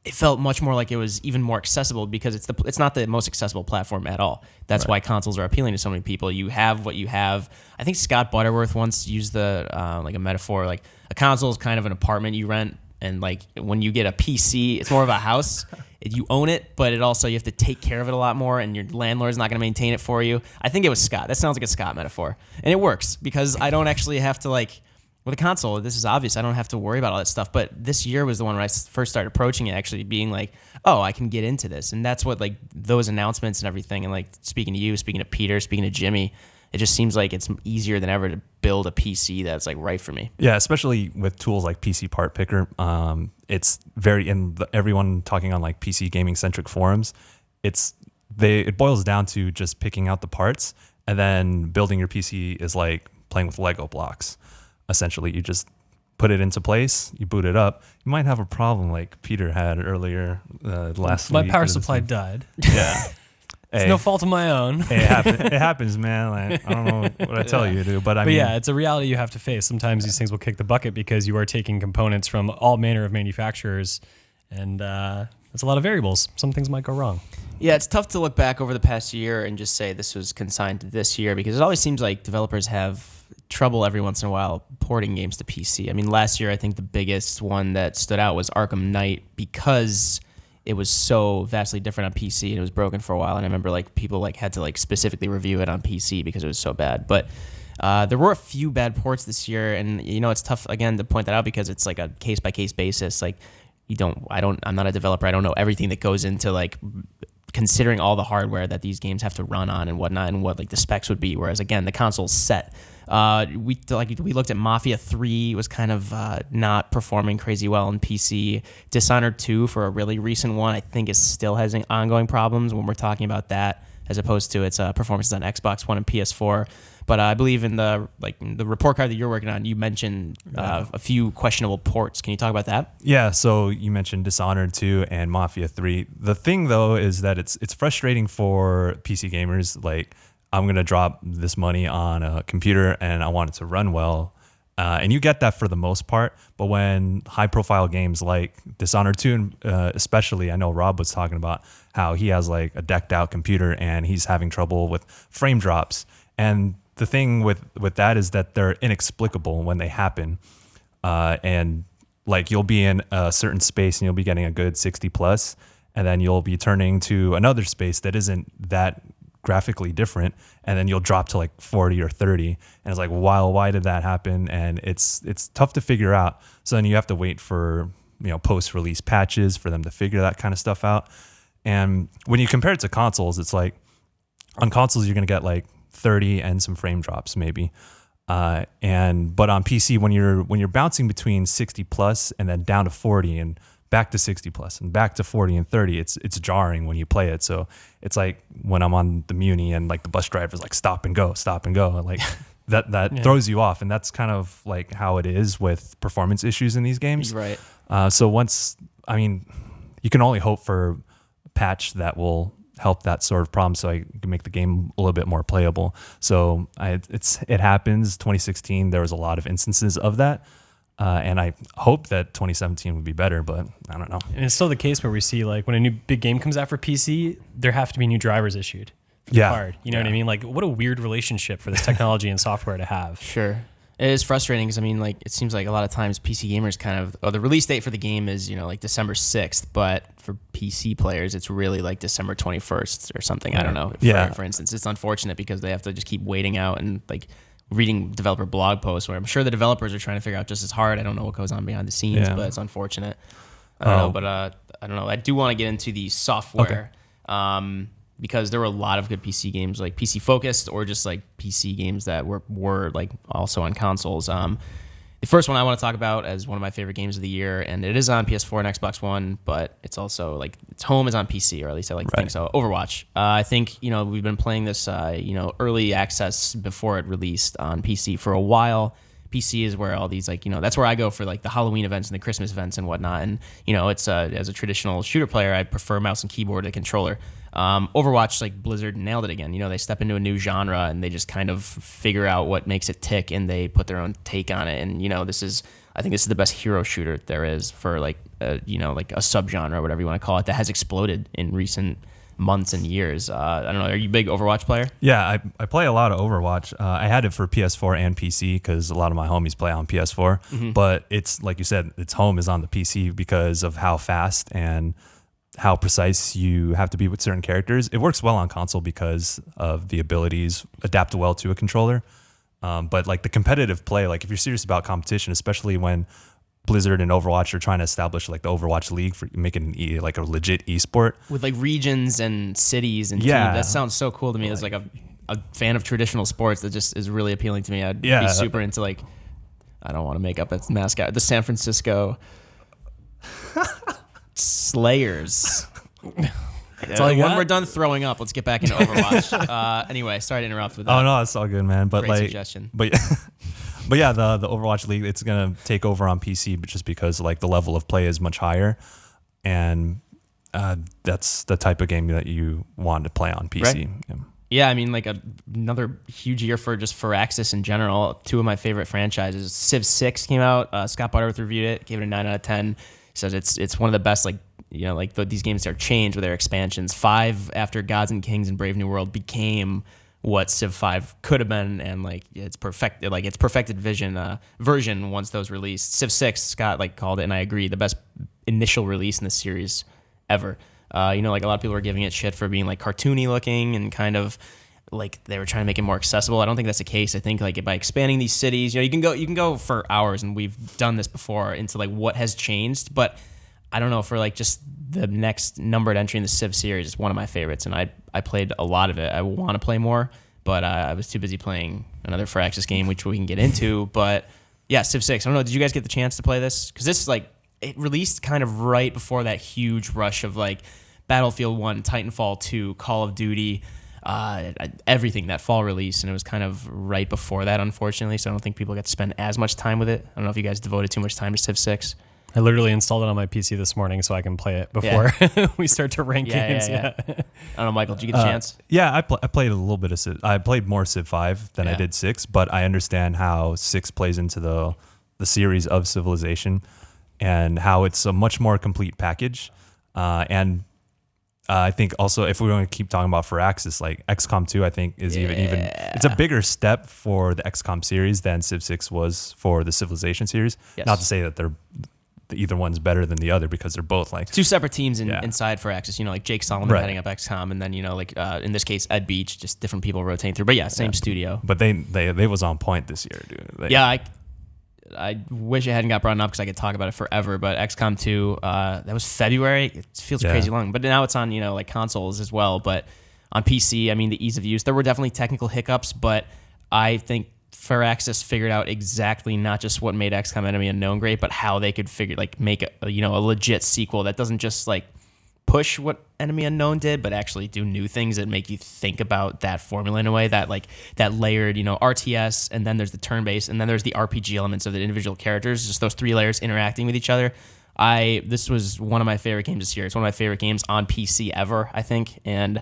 It felt much more like it was even more accessible because it's not the most accessible platform at all. That's why consoles are appealing to so many people. You have what you have. I think Scott Butterworth once used a metaphor, a console is kind of an apartment you rent, and when you get a PC, it's more of a house. You own it, but you have to take care of it a lot more, and your landlord's not going to maintain it for you. I think it was Scott. That sounds like a Scott metaphor, and it works because I don't actually have to with a console, this is obvious. I don't have to worry about all that stuff. But this year was the one where I first started approaching it, actually being oh, I can get into this. And that's what those announcements and everything. And speaking to you, speaking to Peter, speaking to Jimmy, it just seems like it's easier than ever to build a PC that's right for me. Yeah, especially with tools like PC Part Picker. It's everyone talking on PC gaming centric forums. It boils down to just picking out the parts, and then building your PC is like playing with Lego blocks. Essentially, you just put it into place, you boot it up. You might have a problem like Peter had earlier last week. My power supply died. Yeah. It's no fault of my own. It happens, man. I don't know what I tell you to do, but I mean, yeah, it's a reality you have to face. Sometimes these things will kick the bucket because you are taking components from all manner of manufacturers, and it's a lot of variables. Some things might go wrong. Yeah, it's tough to look back over the past year and just say this was consigned to this year because it always seems like developers have trouble every once in a while porting games to PC. I mean, last year I think the biggest one that stood out was Arkham Knight because it was so vastly different on PC and it was broken for a while. And I remember people had to specifically review it on PC because it was so bad. But There were a few bad ports this year, and it's tough again to point that out because it's like a case by case basis. Like I'm not a developer. I don't know everything that goes into like considering all the hardware that these games have to run on and whatnot, and what like the specs would be. Whereas again, the console's set. We looked at Mafia 3 was kind of not performing crazy well on PC. Dishonored 2 for a really recent one, I think, is still has ongoing problems when we're talking about that, as opposed to its performances on Xbox One and PS4. But I believe in the report card that you're working on, you mentioned a few questionable ports. Can you talk about that? Yeah, so you mentioned Dishonored 2 and Mafia 3. The thing though is that it's frustrating for PC gamers. Like, I'm gonna drop this money on a computer and I want it to run well. And you get that for the most part, but when high-profile games like Dishonored 2, especially, I know Rob was talking about how he has like a decked-out computer and he's having trouble with frame drops. And the thing with that is that they're inexplicable when they happen. And like you'll be in a certain space and you'll be getting a good 60 plus, and then you'll be turning to another space that isn't that graphically different, and then you'll drop to like 40 or 30, and it's like, why did that happen? And it's tough to figure out. So then you have to wait for post-release patches for them to figure that kind of stuff out. And when you compare it to consoles, it's like on consoles you're gonna get like 30 and some frame drops maybe, but on PC when you're bouncing between 60 plus and then down to 40 and back to 60 plus and back to 40 and 30, it's jarring when you play it. So it's like when I'm on the Muni and like the bus driver's like stop and go, like that throws you off. And that's kind of like how it is with performance issues in these games. Right. So you can only hope for a patch that will help that sort of problem, so I can make the game a little bit more playable. So it happens. 2016, there was a lot of instances of that. And I hope that 2017 would be better, but I don't know. And it's still the case where we see like when a new big game comes out for PC, there have to be new drivers issued for the card. You know what I mean? Like, what a weird relationship for this technology and software to have. Sure. It is frustrating because, I mean, like, it seems like a lot of times PC gamers the release date for the game is, like December 6th, but for PC players, it's really like December 21st or something. I don't know. For instance, it's unfortunate because they have to just keep waiting out and like reading developer blog posts where I'm sure the developers are trying to figure out just as hard. I don't know what goes on behind the scenes, but it's unfortunate. I don't know, but I don't know. I do want to get into the software. Because there were a lot of good PC games, like PC focused or just like PC games that were like also on consoles. The first one I want to talk about as one of my favorite games of the year, and it is on PS4 and Xbox One, but it's also like its home is on PC, or at least I like to think so. Overwatch. I think we've been playing this early access before it released on PC for a while. PC is where all these that's where I go for like the Halloween events and the Christmas events and whatnot. And it's as a traditional shooter player, I prefer mouse and keyboard to controller. Overwatch, like Blizzard nailed it again. They step into a new genre and they just kind of figure out what makes it tick and they put their own take on it. And I think this is the best hero shooter there is for like like a subgenre or whatever you want to call it that has exploded in recent months and years. I don't know. Are you a big Overwatch player? Yeah, I play a lot of Overwatch. I had it for PS4 and PC because a lot of my homies play on PS4. Mm-hmm. But it's like you said, its home is on the PC because of how fast and how precise you have to be with certain characters. It works well on console because of the abilities adapt well to a controller. But like the competitive play, like if you're serious about competition, especially when Blizzard and Overwatch are trying to establish like the Overwatch League for making it like a legit esport with like regions and cities and teams. That sounds so cool to me. As like a fan of traditional sports, that just is really appealing to me. I'd be super into like, I don't want to make up its mascot, the San Francisco Slayers. When we're done throwing up, let's get back into Overwatch. Anyway, sorry to interrupt with that. Oh no, it's all good, man. But great suggestion. But yeah, the Overwatch League, it's gonna take over on PC, but just because like the level of play is much higher, and that's the type of game that you want to play on PC. Right. Yeah, I mean, like another huge year for Axis in general. Two of my favorite franchises. Civ 6 came out. Scott Butterworth reviewed it, gave it a 9 out of 10. He says it's one of the best, these games are changed with their expansions. 5 after Gods and Kings and Brave New World became what Civ 5 could have been, and it's perfected version once those released. Civ 6, Scott called it, and I agree, the best initial release in the series ever. A lot of people are giving it shit for being cartoony looking and kind of like they were trying to make it more accessible. I don't think that's the case. I think like by expanding these cities, you can go for hours, and we've done this before, into like what has changed. But I don't know, for like just the next numbered entry in the Civ series is one of my favorites, and I played a lot of it. I want to play more, but I was too busy playing another Firaxis game, which we can get into. But yeah, Civ 6. I don't know. Did you guys get the chance to play this? Because this is like, it released kind of right before that huge rush of like Battlefield 1, Titanfall 2, Call of Duty, everything, that fall release, and it was kind of right before that, unfortunately. So I don't think people got to spend as much time with it. I don't know if you guys devoted too much time to Civ 6. I literally installed it on my PC this morning so I can play it before we start to rank games. I don't know, Michael, did you get a chance? Yeah, I played a little bit of Civ. I played more Civ 5 than I did 6, but I understand how 6 plays into the series of Civilization and how it's a much more complete package. And I think also, if we're going to keep talking about Firaxis, like XCOM 2, I think is even it's a bigger step for the XCOM series than Civ 6 was for the Civilization series. Yes. Not to say that either one's better than the other, because they're both like two separate teams inside Firaxis, like Jake Solomon heading up XCOM, and then like in this case Ed Beach, just different people rotating through. But yeah, same studio. But they was on point this year, dude. I wish it hadn't got brought up because I could talk about it forever. But XCOM 2, that was February. It feels crazy long. But now it's on like consoles as well. But on PC, I mean, the ease of use, there were definitely technical hiccups, but I think Firaxis figured out exactly not just what made XCOM Enemy Unknown great, but how they could make a legit sequel that doesn't just like push what Enemy Unknown did, but actually do new things that make you think about that formula in a way that like that layered, RTS, and then there's the turn-based, and then there's the RPG elements of the individual characters, just those three layers interacting with each other. This was one of my favorite games this year. It's one of my favorite games on PC ever, I think, and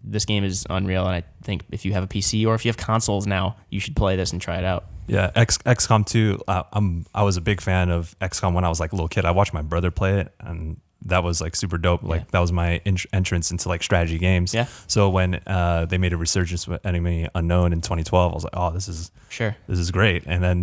this game is unreal, and I think if you have a PC or if you have consoles now, you should play this and try it out. Yeah, XCOM 2, I was a big fan of XCOM when I was like a little kid. I watched my brother play it, and that was like super dope. Like that was my entrance into like strategy games. Yeah. So when they made a resurgence with Enemy Unknown in 2012, I was like, oh, this is great. And then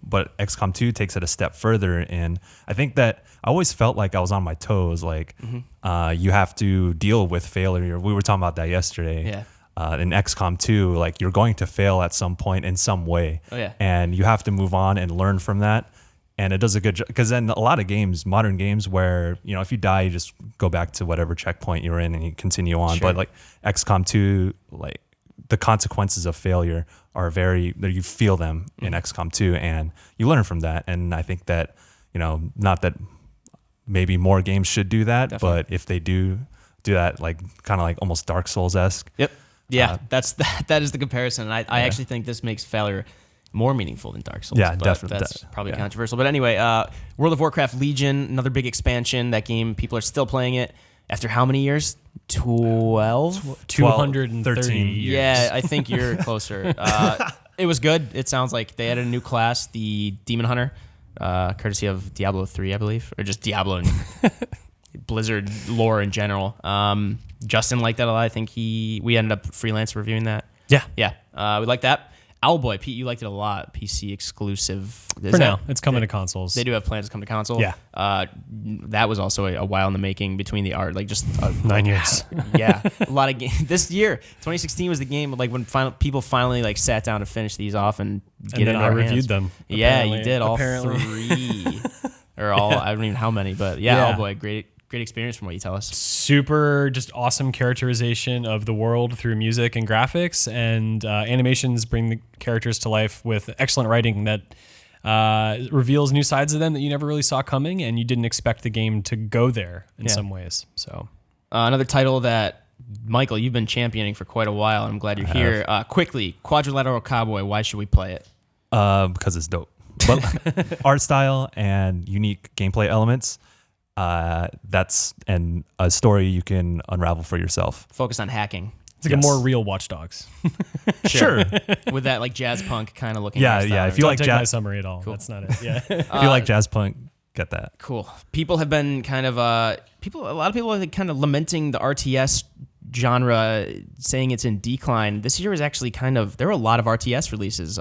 but XCOM 2 takes it a step further, and I think that I always felt like I was on my toes. Like you have to deal with failure. We were talking about that yesterday. Yeah. In XCOM 2, like you're going to fail at some point in some way. Oh yeah. And you have to move on and learn from that. And it does a good job, because then a lot of games, modern games, where if you die, you just go back to whatever checkpoint you're in and you continue on. Sure. But like XCOM 2, like the consequences of failure are you feel them in XCOM 2, and you learn from that. And I think that not that maybe more games should do that, but if they do that, like kind of like almost Dark Souls-esque. Yep. Yeah, that is the comparison. I actually think this makes failure more meaningful than Dark Souls. Yeah, definitely. That's probably controversial. But anyway, World of Warcraft Legion, another big expansion. That game, people are still playing it after how many years? 12? 213 years. Yeah, I think you're closer. It was good. It sounds like they added a new class, the Demon Hunter, courtesy of Diablo 3, I believe, or just Diablo and Blizzard lore in general. Justin liked that a lot. I think we ended up freelance reviewing that. Yeah. We like that. Owlboy, Pete, you liked it a lot. PC exclusive. For now, it's coming to consoles. They do have plans to come to console. Yeah. That was also a while in the making between the art, like just 9 years. Yeah, a lot of games. This year, 2016 was the game like when people finally like sat down to finish these off and get it. I reviewed them. Yeah, you did all three, or all. I don't even know how many, but Owlboy, great experience from what you tell us. Super, just awesome characterization of the world through music and graphics, and animations bring the characters to life with excellent writing that reveals new sides of them that you never really saw coming, and you didn't expect the game to go there in some ways. So another title that, Michael, you've been championing for quite a while, and I'm glad you're here. Quickly, Quadrilateral Cowboy, why should we play it? Because it's dope. But art style and unique gameplay elements. That's a story you can unravel for yourself. Focus on hacking. It's like a more real Watch Dogs. Sure. With that like jazz punk kind of looking. Yeah. If you Don't like take jazz, my summary at all. Cool. That's not it. Yeah. If you like jazz punk, get that. Cool. People have been kind of a lot of people are kind of lamenting the RTS genre, saying it's in decline. This year was actually there were a lot of RTS releases.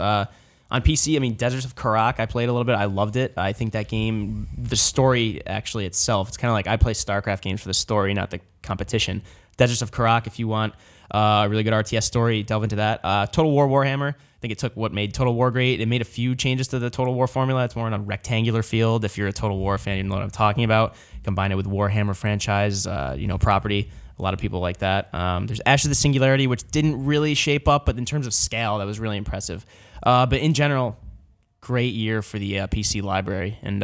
On PC, I mean, Deserts of Karak, I played a little bit. I loved it. I think that game, the story actually itself, it's kind of like I play StarCraft games for the story, not the competition. Deserts of Karak, if you want Really good RTS story. Delve into that. Total War Warhammer. I think it took what made Total War great. It made a few changes to the Total War formula. It's more on a rectangular field. If you're a Total War fan, you know what I'm talking about. Combine it with Warhammer franchise, property. A lot of people like that. There's Ashes of the Singularity, which didn't really shape up, but in terms of scale, that was really impressive. But in general, great year for the PC library. And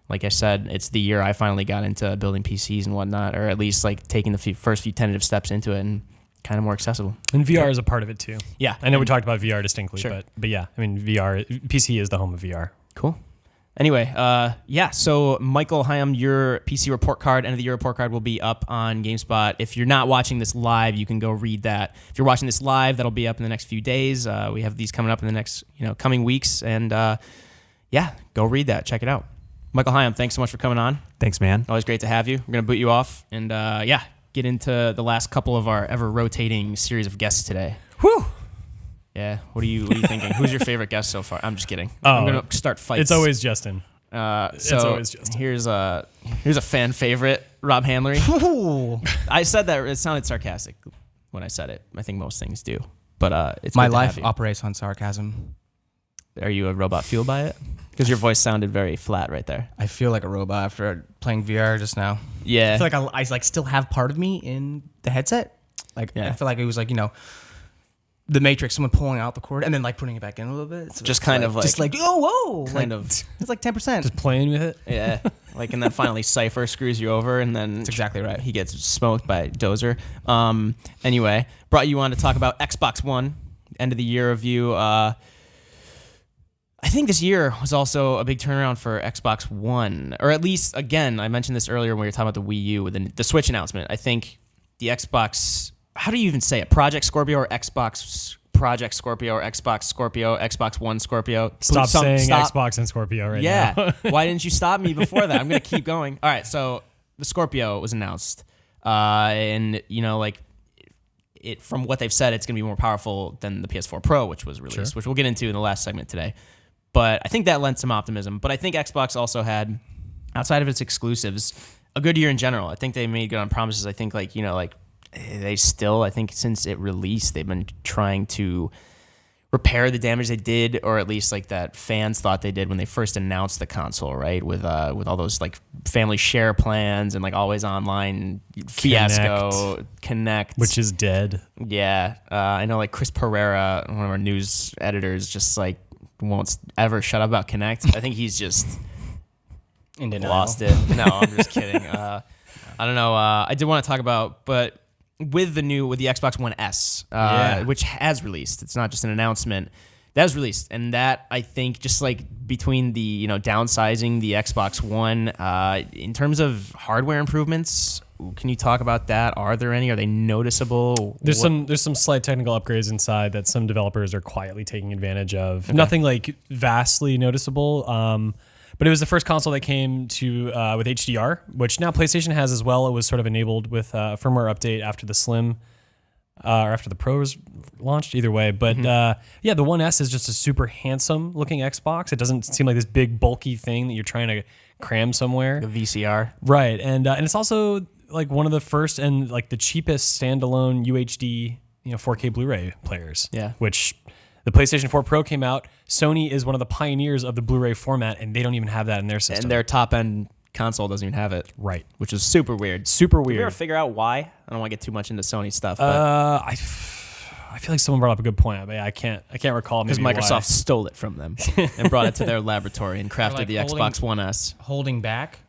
like I said, it's the year I finally got into building PCs and whatnot, or at least like taking the first few tentative steps into it and kind of more accessible. And VR is a part of it too. Yeah. I know we talked about VR distinctly, Sure. but yeah, I mean, PC is the home of VR. Cool. Anyway, so Michael Hyam, your PC report card, end of the year report card will be up on GameSpot. If you're not watching this live, you can go read that. If you're watching this live, that'll be up in the next few days. We have these coming up in the next, coming weeks. And go read that. Check it out. Michael Hyam, thanks so much for coming on. Thanks, man. Always great to have you. We're going to boot you off and, get into the last couple of our ever-rotating series of guests today. Whew. Yeah, what are you thinking? Who's your favorite guest so far? I'm just kidding. I'm going to start fights. It's always Justin. It's always Justin. Here's a fan favorite, Rob Handlery. I said that it sounded sarcastic when I said it. I think most things do, but it's My good to have life you. operates on sarcasm. Are you a robot fueled by it? Because your voice sounded very flat right there. I feel like a robot after playing VR just now. Yeah, I feel like I still have part of me in the headset. Like Yeah. I feel like it was like the Matrix, someone pulling out the cord and then like putting it back in a little bit. So Just it's kind of like- just like whoa, kind like, of. it's like 10%. Just playing with it. Yeah, and then finally Cypher screws you over, and then That's exactly right. he gets smoked by Dozer. Anyway, brought you on to talk about Xbox One end of the year review. I think this year was also a big turnaround for Xbox One, or at least, again, I mentioned this earlier when we were talking about the Wii U with the Switch announcement. I think the Xbox, how do you even say it? Project Scorpio or Xbox Project Scorpio or Xbox Scorpio, Xbox One Scorpio? Stop saying Xbox and Scorpio right now. Yeah. Why didn't you stop me before that? I'm going to keep going. All right. So the Scorpio was announced. And, from what they've said, it's going to be more powerful than the PS4 Pro, which was released, which we'll get into in the last segment today. But I think that lent some optimism. But I think Xbox also had, outside of its exclusives, a good year in general. I think they made good on promises. I think they still, I think since it released, they've been trying to repair the damage they did, or at least that fans thought they did when they first announced the console, right? With all those family share plans and always online fiasco, Connect, Which is dead. yeah. I know Chris Pereira, one of our news editors, just won't ever shut up about Connect. I think he's just In denial. lost it. No, I'm just kidding. I don't know. I did want to talk about, but with the Xbox One S, which has released, it's not just an announcement. That was released, and that I think just between the downsizing the Xbox One, in terms of hardware improvements, can you talk about that? Are there any? Are they noticeable? There's some slight technical upgrades inside that some developers are quietly taking advantage of. Nothing vastly noticeable. But it was the first console that came to with HDR, which now PlayStation has as well. It was sort of enabled with a firmware update after the Slim or after the Pro was launched. Either way, but the One S is just a super handsome looking Xbox. It doesn't seem like this big bulky thing that you're trying to cram somewhere. The VCR, Right, and it's also one of the first and the cheapest standalone UHD 4K Blu-ray players. Yeah. Which the PlayStation 4 Pro came out. Sony is one of the pioneers of the Blu-ray format, and they don't even have that in their system. and their top end console doesn't even have it. Right. Which is super weird. Super Did we ever weird. figure out why? I don't want to get too much into Sony stuff, but I feel like someone brought up a good point, but I can't recall because maybe Microsoft stole it from them and brought it to their laboratory and crafted the Xbox One S. Holding back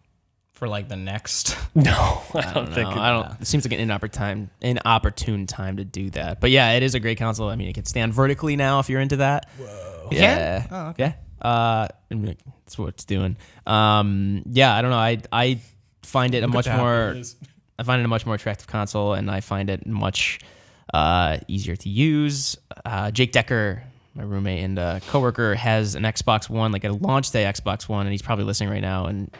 for the next. why. No, I don't No, think. I don't. It seems like an inopportune time to do that. But yeah, it is a great console. I mean, it can stand vertically now if you're into that. Whoa. Yeah. Oh, okay. Yeah. That's what it's doing. Yeah. I don't know. I find it a much more. I find it a much more attractive console, and I find it much easier to use. Jake Decker, my roommate and coworker, has an Xbox One, a launch day Xbox One, and he's probably listening right now. And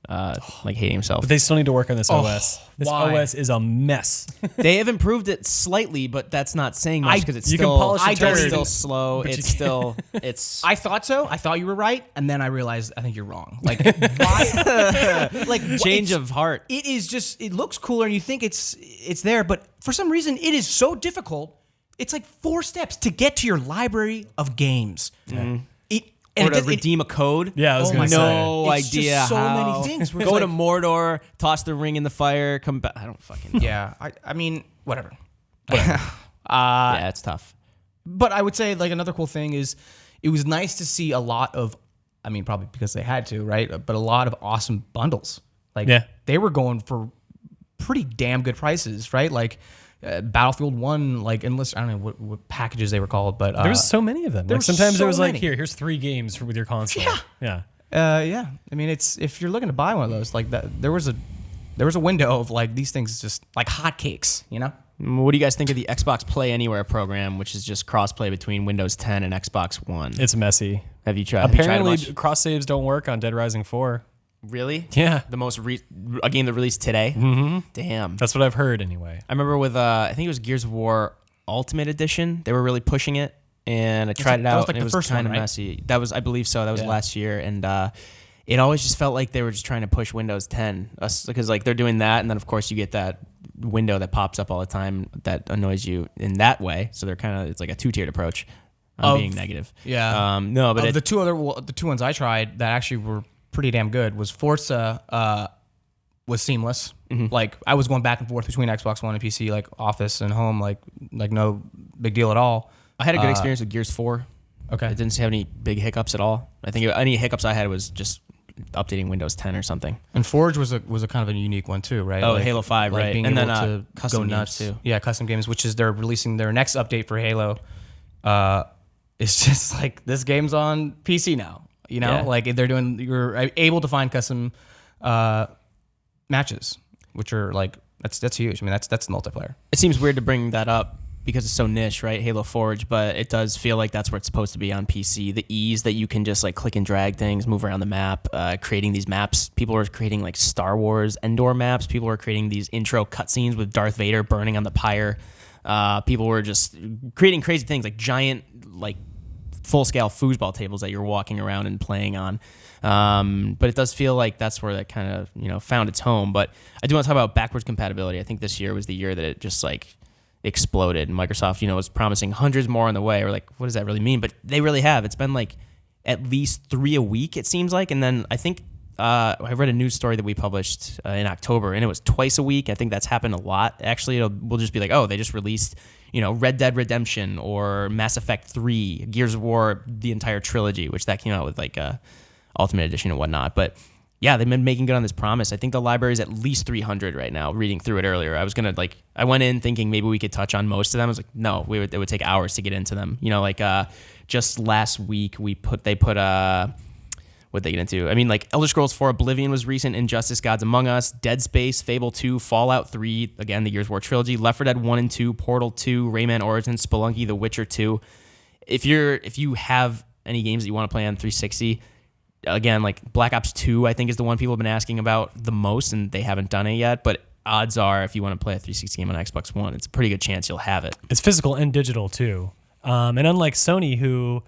like hating himself. But they still need to work on this OS. This why? OS is a mess. They have improved it slightly, but that's not saying much because it's you can still polish a it's turd, still slow. but you It's still it's. I thought so. I thought you were right, and then I realized I think you're wrong. Like, why? Like, Change it's- of heart. It is just. It looks cooler, and you think it's there, but for some reason, it is so difficult. It's like 4 steps to get to your library of games. Or to redeem a code. Yeah, I was Oh gonna my say. No It's just idea so how. many things where it's Go to like- Mordor, toss the ring in the fire, come back. I don't fucking know. Yeah, I mean, whatever. Yeah, it's tough. But I would say like another cool thing is it was nice to see a lot of, I mean, probably because they had to, right? But a lot of awesome bundles. Like Yeah. they were going for pretty damn good prices, right? Like Battlefield 1, like endless, I don't know what packages they were called, but There was so many of them. there Like were sometimes so it was like, many. here's 3 games with your console. Yeah. yeah. I mean, it's if you're looking to buy one of those, like that, there was a window of like these things just like hotcakes, you know? What do you guys think of the Xbox Play Anywhere program, which is just crossplay between Windows 10 and Xbox One? It's messy. Have you tried? Apparently, have you tried it much? cross saves don't work on Dead Rising 4. Really? Yeah. The most a game that released today. Mm-hmm. Damn. That's what I've heard anyway. I remember with I think it was Gears of War Ultimate Edition. They were really pushing it, and I tried it that out. was like and the it was first one, kind of right? messy. That was, I believe so. That was Yeah. last year, and it always just felt like they were just trying to push Windows 10 because like they're doing that, and then of course you get that window that pops up all the time that annoys you in that way. So they're kind of it's like a 2-tiered approach. I'm Of- being negative. Yeah. No, but Of the two ones I tried that actually were pretty damn good was Forza was seamless. Like I was going back and forth between Xbox One and PC, like Office and home, like no big deal at all. I had a good experience with Gears 4. Okay. It didn't have any big hiccups at all. I think any hiccups I had was just updating Windows 10 or something. And Forge was a kind of a unique one too, right? Oh, Halo 5, right. Being And able then, to custom go games, nuts too. Yeah, custom games, which is they're releasing their next update for Halo. It's just like this game's on PC now. You know, Yeah. like you're able to find custom matches, which are like that's huge. I mean, that's multiplayer. It seems weird to bring that up because it's so niche, right? Halo Forge, but it does feel like that's where it's supposed to be on PC. The ease that you can just like click and drag things, move around the map, creating these maps. People are creating like Star Wars Endor maps. People are creating these intro cutscenes with Darth Vader burning on the pyre. People were just creating crazy things like giant, like full-scale foosball tables that you're walking around and playing on. But it does feel like that's where that kind of found its home. But I do want to talk about backwards compatibility. I think this year was the year that it just like exploded. And Microsoft, was promising hundreds more on the way. We're like, what does that really mean? But they really have. It's been like at least 3 a week, it seems like. And then I think I read a news story that we published in October, and it was twice a week. I think that's happened a lot. Actually, we'll just be like, oh, they just released, Red Dead Redemption or Mass Effect 3, Gears of War, the entire trilogy, which that came out with like Ultimate Edition and whatnot. But yeah, they've been making good on this promise. I think the library is at least 300 right now. Reading through it earlier, I went in thinking maybe we could touch on most of them. I was like, no, it would take hours to get into them. Just last week they put what they get into. I mean, like Elder Scrolls 4 Oblivion was recent, Injustice Gods Among Us, Dead Space, Fable 2, Fallout 3, again, the Gears of War trilogy, Left 4 Dead 1 and 2, Portal 2, Rayman Origins, Spelunky, The Witcher 2. If you have any games that you want to play on 360, again, like Black Ops 2, I think is the one people have been asking about the most, and they haven't done it yet, but odds are if you want to play a 360 game on Xbox One, it's a pretty good chance you'll have it. It's physical and digital too. And unlike Sony, who,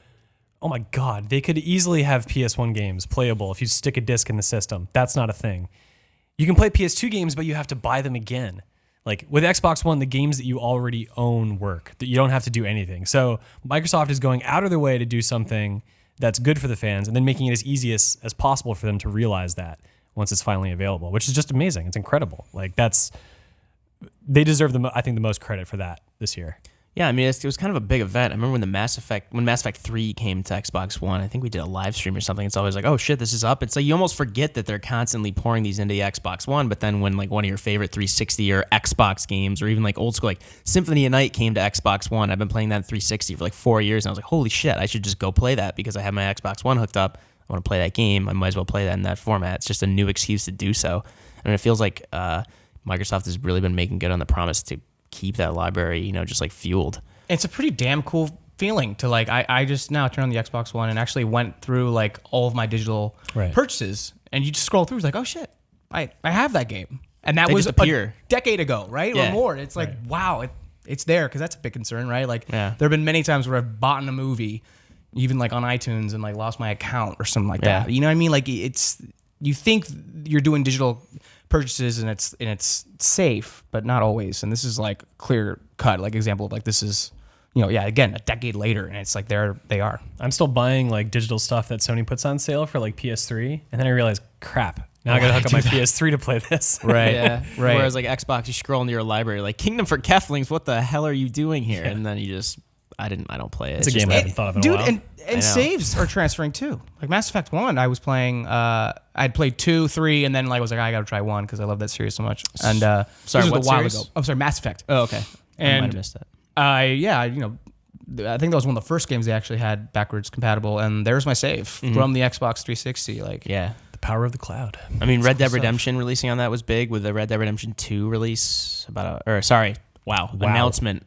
oh my God, they could easily have PS1 games playable if you stick a disc in the system. That's not a thing. You can play PS2 games, but you have to buy them again. Like with Xbox One, the games that you already own work, that you don't have to do anything. So Microsoft is going out of their way to do something that's good for the fans and then making it as easy as possible for them to realize that once it's finally available, which is just amazing. It's incredible. Like they deserve I think the most credit for that this year. Yeah, I mean, it was kind of a big event. I remember when Mass Effect 3 came to Xbox One, I think we did a live stream or something. It's always like, oh shit, this is up. It's like you almost forget that they're constantly pouring these into the Xbox One, but then when like one of your favorite 360 or Xbox games or even like old school, like Symphony of Night came to Xbox One, I've been playing that in 360 for like 4 years, and I was like, holy shit, I should just go play that because I have my Xbox One hooked up. I want to play that game. I might as well play that in that format. It's just a new excuse to do so. And it feels like Microsoft has really been making good on the promise to keep that library, just like fueled. It's a pretty damn cool feeling to like I just now turned on the Xbox One and actually went through like all of my digital Right. purchases, and you just scroll through, it's like, oh shit, I have that game, and that They was just appear. a decade ago, right, Yeah. or more. It's like wow, it's there, because that's a big concern, right? Like Yeah. there have been many times where I've bought a movie, even like on iTunes, and like lost my account or something like that. You know what I mean? Like it's, you think you're doing digital purchases and it's safe, but not always. And this is like clear cut, like example of like this is, you know, yeah, again, a decade later, and it's like they are. I'm still buying like digital stuff that Sony puts on sale for like PS3, and then I realize, crap, now I gotta hook up my PS3 to play this. Right. Yeah. Right. Whereas like Xbox, you scroll into your library, like Kingdom for Keflings, what the hell are you doing here? And then you just, I don't play it. It's a just game I haven't thought of in a Dude, while. and know. saves are transferring too. Like Mass Effect 1, I was playing, I'd played 2, 3, and then like I was like, I gotta try 1 because I love that series so much. And Sorry, this was what a while series? ago. I'm sorry, Mass Effect. Oh, okay. I might And have missed that. you know, I think that was one of the first games they actually had backwards compatible, and there's my save from the Xbox 360. Like, Yeah. The power of the cloud. I mean, Red Dead Redemption releasing on that was big with the Red Dead Redemption 2 release announcement.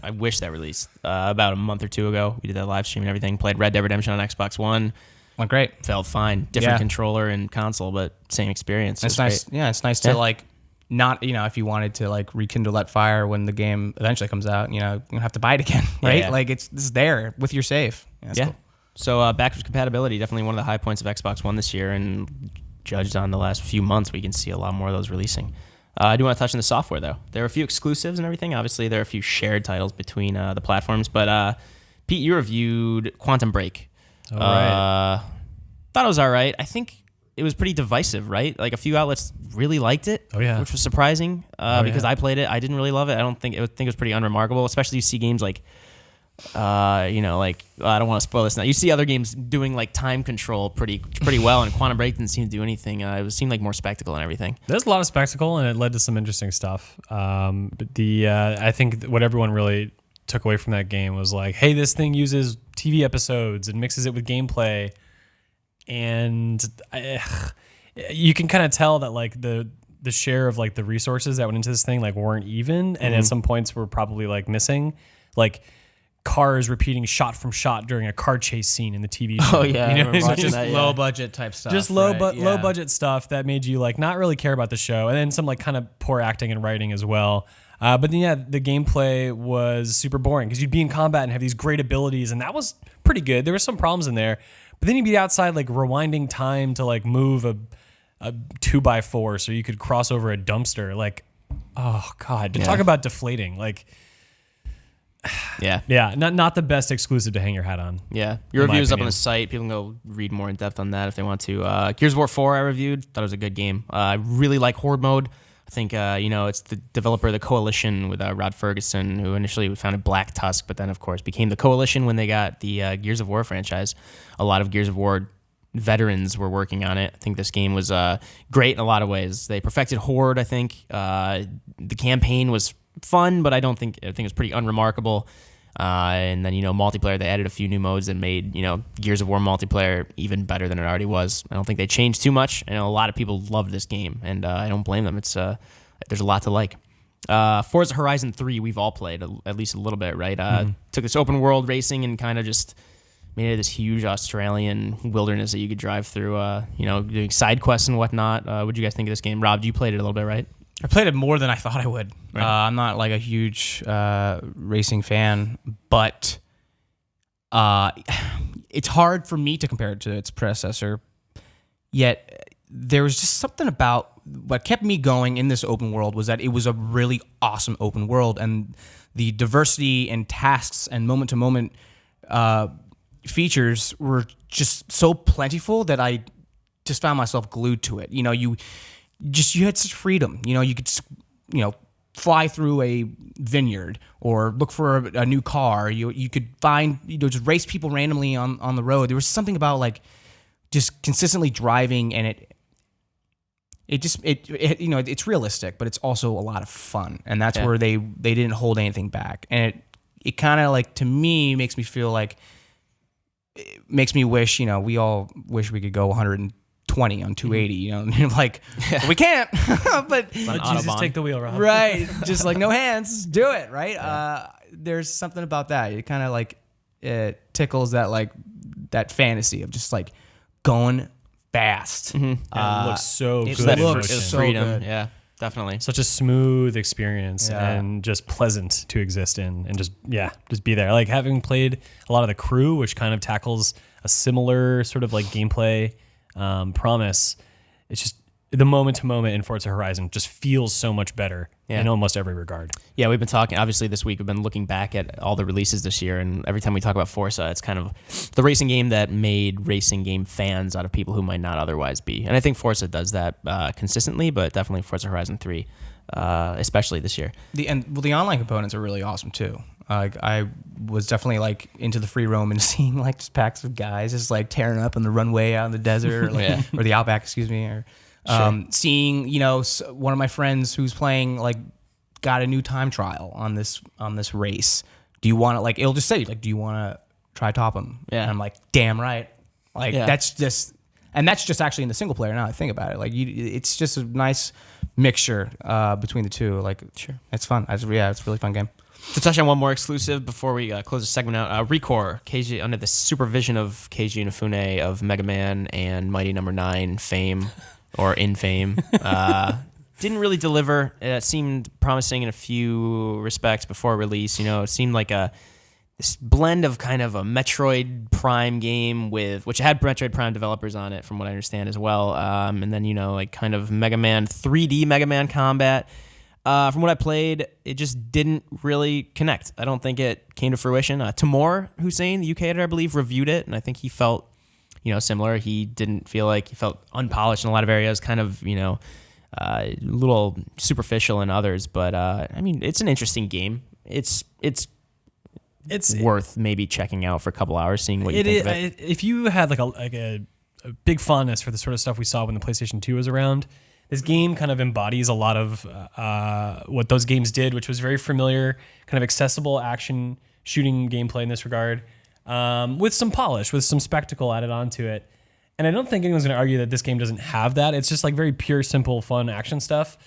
I wish that released about a month or two ago. We did that live stream and everything. Played Red Dead Redemption on Xbox One. went great. Felt fine. Different Yeah. controller and console, but same experience. It's It was nice. great. Yeah, it's nice to like not, you know, if you wanted to like rekindle that fire when the game eventually comes out, you know, you don't have to buy it again, right? Yeah. Like it's there with your save. Yeah. That's Yeah. cool. So backwards compatibility, definitely one of the high points of Xbox One this year, and judged on the last few months, we can see a lot more of those releasing. I do want to touch on the software, though. There are a few exclusives and everything. Obviously, there are a few shared titles between the platforms. But Pete, you reviewed Quantum Break. All right. Thought it was all right. I think it was pretty divisive, right? Like a few outlets really liked it, Oh, yeah. which was surprising because yeah. I played it. I didn't really love it. I think it was pretty unremarkable, especially you see games like I don't want to spoil this now. You see other games doing like time control pretty well, and Quantum Break didn't seem to do anything. It seemed like more spectacle and everything. There's a lot of spectacle, and it led to some interesting stuff. But I think what everyone really took away from that game was like, hey, this thing uses TV episodes and mixes it with gameplay, and you can kind of tell that like the share of like the resources that went into this thing like weren't even, and at some points were probably like missing, like cars repeating shot from shot during a car chase scene in the TV show. Oh, yeah, I you know, remember it's watching just that, yeah. Low budget type stuff. just low budget stuff that made you like not really care about the show, and then some like kind of poor acting and writing as well. But then yeah, the gameplay was super boring because you'd be in combat and have these great abilities, and that was pretty good. There were some problems in there, but then you'd be outside like rewinding time to like move a 2x4 so you could cross over a dumpster. Like, oh god, to talk about deflating. Like, Yeah. not the best exclusive to hang your hat on. Yeah. Your In my review is up on opinion. the site. People can go read more in depth on that if they want to. Gears of War 4 I reviewed. Thought it was a good game. I really like Horde mode. I think, it's the developer of the Coalition with Rod Ferguson, who initially founded Black Tusk, but then, of course, became the Coalition when they got the Gears of War franchise. A lot of Gears of War veterans were working on it. I think this game was great in a lot of ways. They perfected Horde, I think. The campaign was fun, but I think it was pretty unremarkable. And then, multiplayer, they added a few new modes that made, Gears of War multiplayer even better than it already was. I don't think they changed too much. I know a lot of people loved this game, and I don't blame them. It's there's a lot to like. Forza Horizon 3, we've all played at least a little bit, right? Took this open world racing and kind of just made it this huge Australian wilderness that you could drive through, doing side quests and whatnot. What did you guys think of this game? Rob, you played it a little bit, right? I played it more than I thought I would. Right. I'm not like a huge racing fan, but it's hard for me to compare it to its predecessor. Yet there was just something about what kept me going in this open world was that it was a really awesome open world, and the diversity and tasks and moment-to-moment features were just so plentiful that I just found myself glued to it. You had such freedom. You could just, fly through a vineyard or look for a new car. You could find, just race people randomly on the road. There was something about like just consistently driving, and it's realistic, but it's also a lot of fun. And that's where they didn't hold anything back. And it kind of like, to me, makes me feel like, it makes me wish, we all wish we could go 120 on 280, like we can't, but Let Jesus take the wheel, Rob. right, just like no hands, do it, right? There's something about that. It kind of like, it tickles that fantasy of just like going fast. Yeah, it looks so It's good. that in looks motion. so freedom. good. Yeah, definitely. Such a smooth experience Yeah. and just pleasant to exist in, and just be there. Like having played a lot of The Crew, which kind of tackles a similar sort of like gameplay promise. It's just the moment to moment in Forza Horizon just feels so much better in almost every regard. Yeah, we've been talking, obviously this week we've been looking back at all the releases this year, and every time we talk about Forza, it's kind of the racing game that made racing game fans out of people who might not otherwise be. And I think Forza does that consistently, but definitely Forza Horizon 3, especially this year. The online components are really awesome too. I was definitely like into the free roam and seeing like just packs of guys just like tearing up on the runway out in the desert or the outback, excuse me, or seeing one of my friends who's playing like got a new time trial on this race. Do you want to like? It'll just say like, do you want to try top him? Yeah. And I'm like, damn right. Like that's just actually in the single player. Now I think about it, like it's just a nice mixture between the two. Like, sure, it's fun. It's a really fun game. To touch on one more exclusive before we close the segment out, Recore, Keiji, under the supervision of Keiji Inafune of Mega Man and Mighty Number 9 fame, or in fame, didn't really deliver. It seemed promising in a few respects before release. It seemed like this blend of kind of a Metroid Prime game which had Metroid Prime developers on it, from what I understand as well. And then, like kind of Mega Man, 3D Mega Man combat. From what I played, it just didn't really connect. I don't think it came to fruition. Timur Hussein, the UK editor, I believe, reviewed it, and I think he felt, similar. He didn't feel like he felt unpolished in a lot of areas, kind of, a little superficial in others. But I mean, it's an interesting game. It's worth maybe checking out for a couple hours, seeing what you think of it. If you had like a big fondness for the sort of stuff we saw when the PlayStation 2 was around, this game kind of embodies a lot of what those games did, which was very familiar, kind of accessible action shooting gameplay in this regard, with some polish, with some spectacle added onto it. And I don't think anyone's going to argue that this game doesn't have that. It's just like very pure, simple, fun action stuff.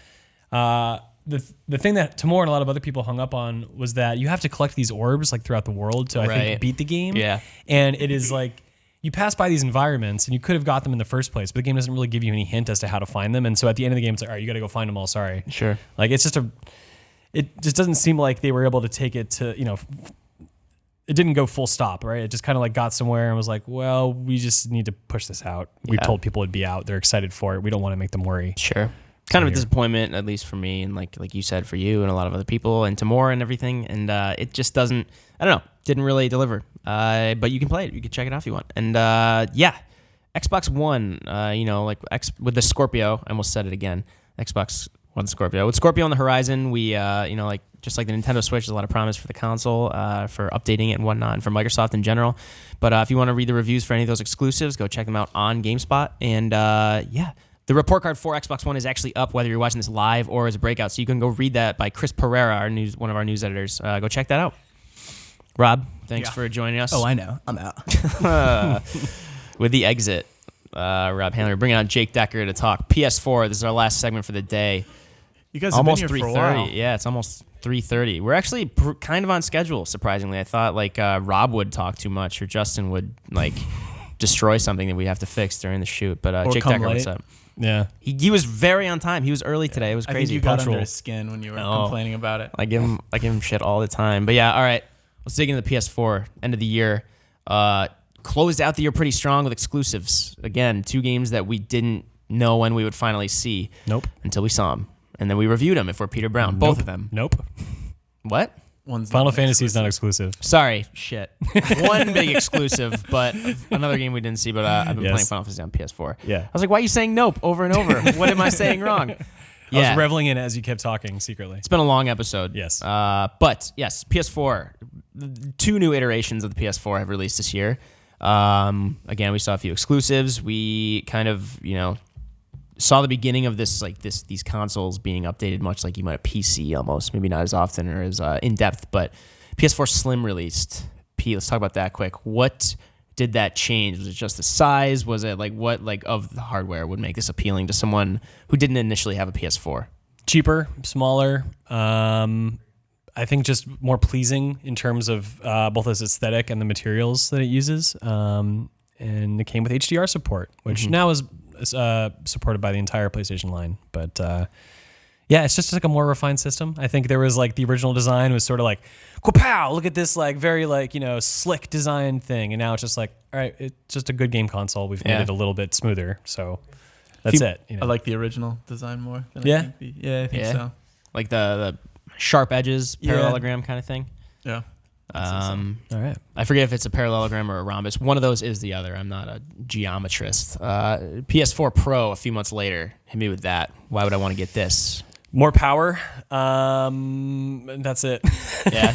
The thing that Timur and a lot of other people hung up on was that you have to collect these orbs like throughout the world to I think beat the game. Yeah. And it is like you pass by these environments and you could have got them in the first place, but the game doesn't really give you any hint as to how to find them. And so at the end of the game, it's like, all right, you got to go find them all. Sorry. Sure. Like it just doesn't seem like they were able to take it to, it didn't go full stop, right? It just kind of like got somewhere and was like, well, we just need to push this out. We told people it'd be out. They're excited for it. We don't want to make them worry. Sure. Kind of a disappointment, at least for me, and like you said, for you and a lot of other people, and Timur and everything. And it just doesn't, I don't know, didn't really deliver. But you can play it. You can check it out if you want. And Xbox One, with the Scorpio, I almost said it again, Xbox One Scorpio. With Scorpio on the horizon, we, just like the Nintendo Switch, there's a lot of promise for the console, for updating it and whatnot, and for Microsoft in general. But if you want to read the reviews for any of those exclusives, go check them out on GameSpot. And the report card for Xbox One is actually up, whether you're watching this live or as a breakout. So you can go read that by Chris Pereira, one of our news editors. Go check that out. Rob, thanks for joining us. Oh, I know. I'm out. With the exit, Rob Handler, bringing on Jake Decker to talk PS4. This is our last segment for the day. You guys Almost have been here 3:30. for a while. Yeah, it's almost 3:30. We're actually kind of on schedule, surprisingly. I thought Rob would talk too much or Justin would destroy something that we have to fix during the shoot. But Jake Decker, what's up? Yeah. He was very on time. He was early today. It was I think crazy. you got Punctual. under his skin when you were complaining about it. I give him shit all the time. But yeah, all right. Let's dig into the PS4. End of the year. Closed out the year pretty strong with exclusives. Again, 2 games that we didn't know when we would finally see. Nope. Until we saw them. And then we reviewed them if we're Peter Brown. Both of them. Nope. What? Final Fantasy is not exclusive. Sorry. Shit. One big exclusive, but another game we didn't see, but I've been playing Final Fantasy on PS4. Yeah. I was like, why are you saying nope over and over? What am I saying wrong? I was reveling in it as you kept talking secretly. It's been a long episode. Yes. But yes, PS4. 2 new iterations of the PS4 have released this year. Again, we saw a few exclusives. We kind of, saw the beginning of these consoles being updated, much like you might a PC almost, maybe not as often or as in depth. But PS4 Slim released. Let's talk about that quick. What did that change? Was it just the size? Was it what of the hardware would make this appealing to someone who didn't initially have a PS4? Cheaper, smaller. I think just more pleasing in terms of both its aesthetic and the materials that it uses. And it came with HDR support, which now is supported by the entire PlayStation line. But yeah, it's just like a more refined system. I think there was like the original design was sort of like, pow, look at this like very like, slick design thing. And now it's just like, all right, it's just a good game console. We've made it a little bit smoother. So that's it. I like the original design more than Yeah? I think I think so. Like the sharp edges, parallelogram kind of thing. Yeah. all right. I forget if it's a parallelogram or a rhombus. One of those is the other. I'm not a geometrist. PS4 Pro a few months later. Hit me with that. Why would I want to get this? More power. That's it. Yeah.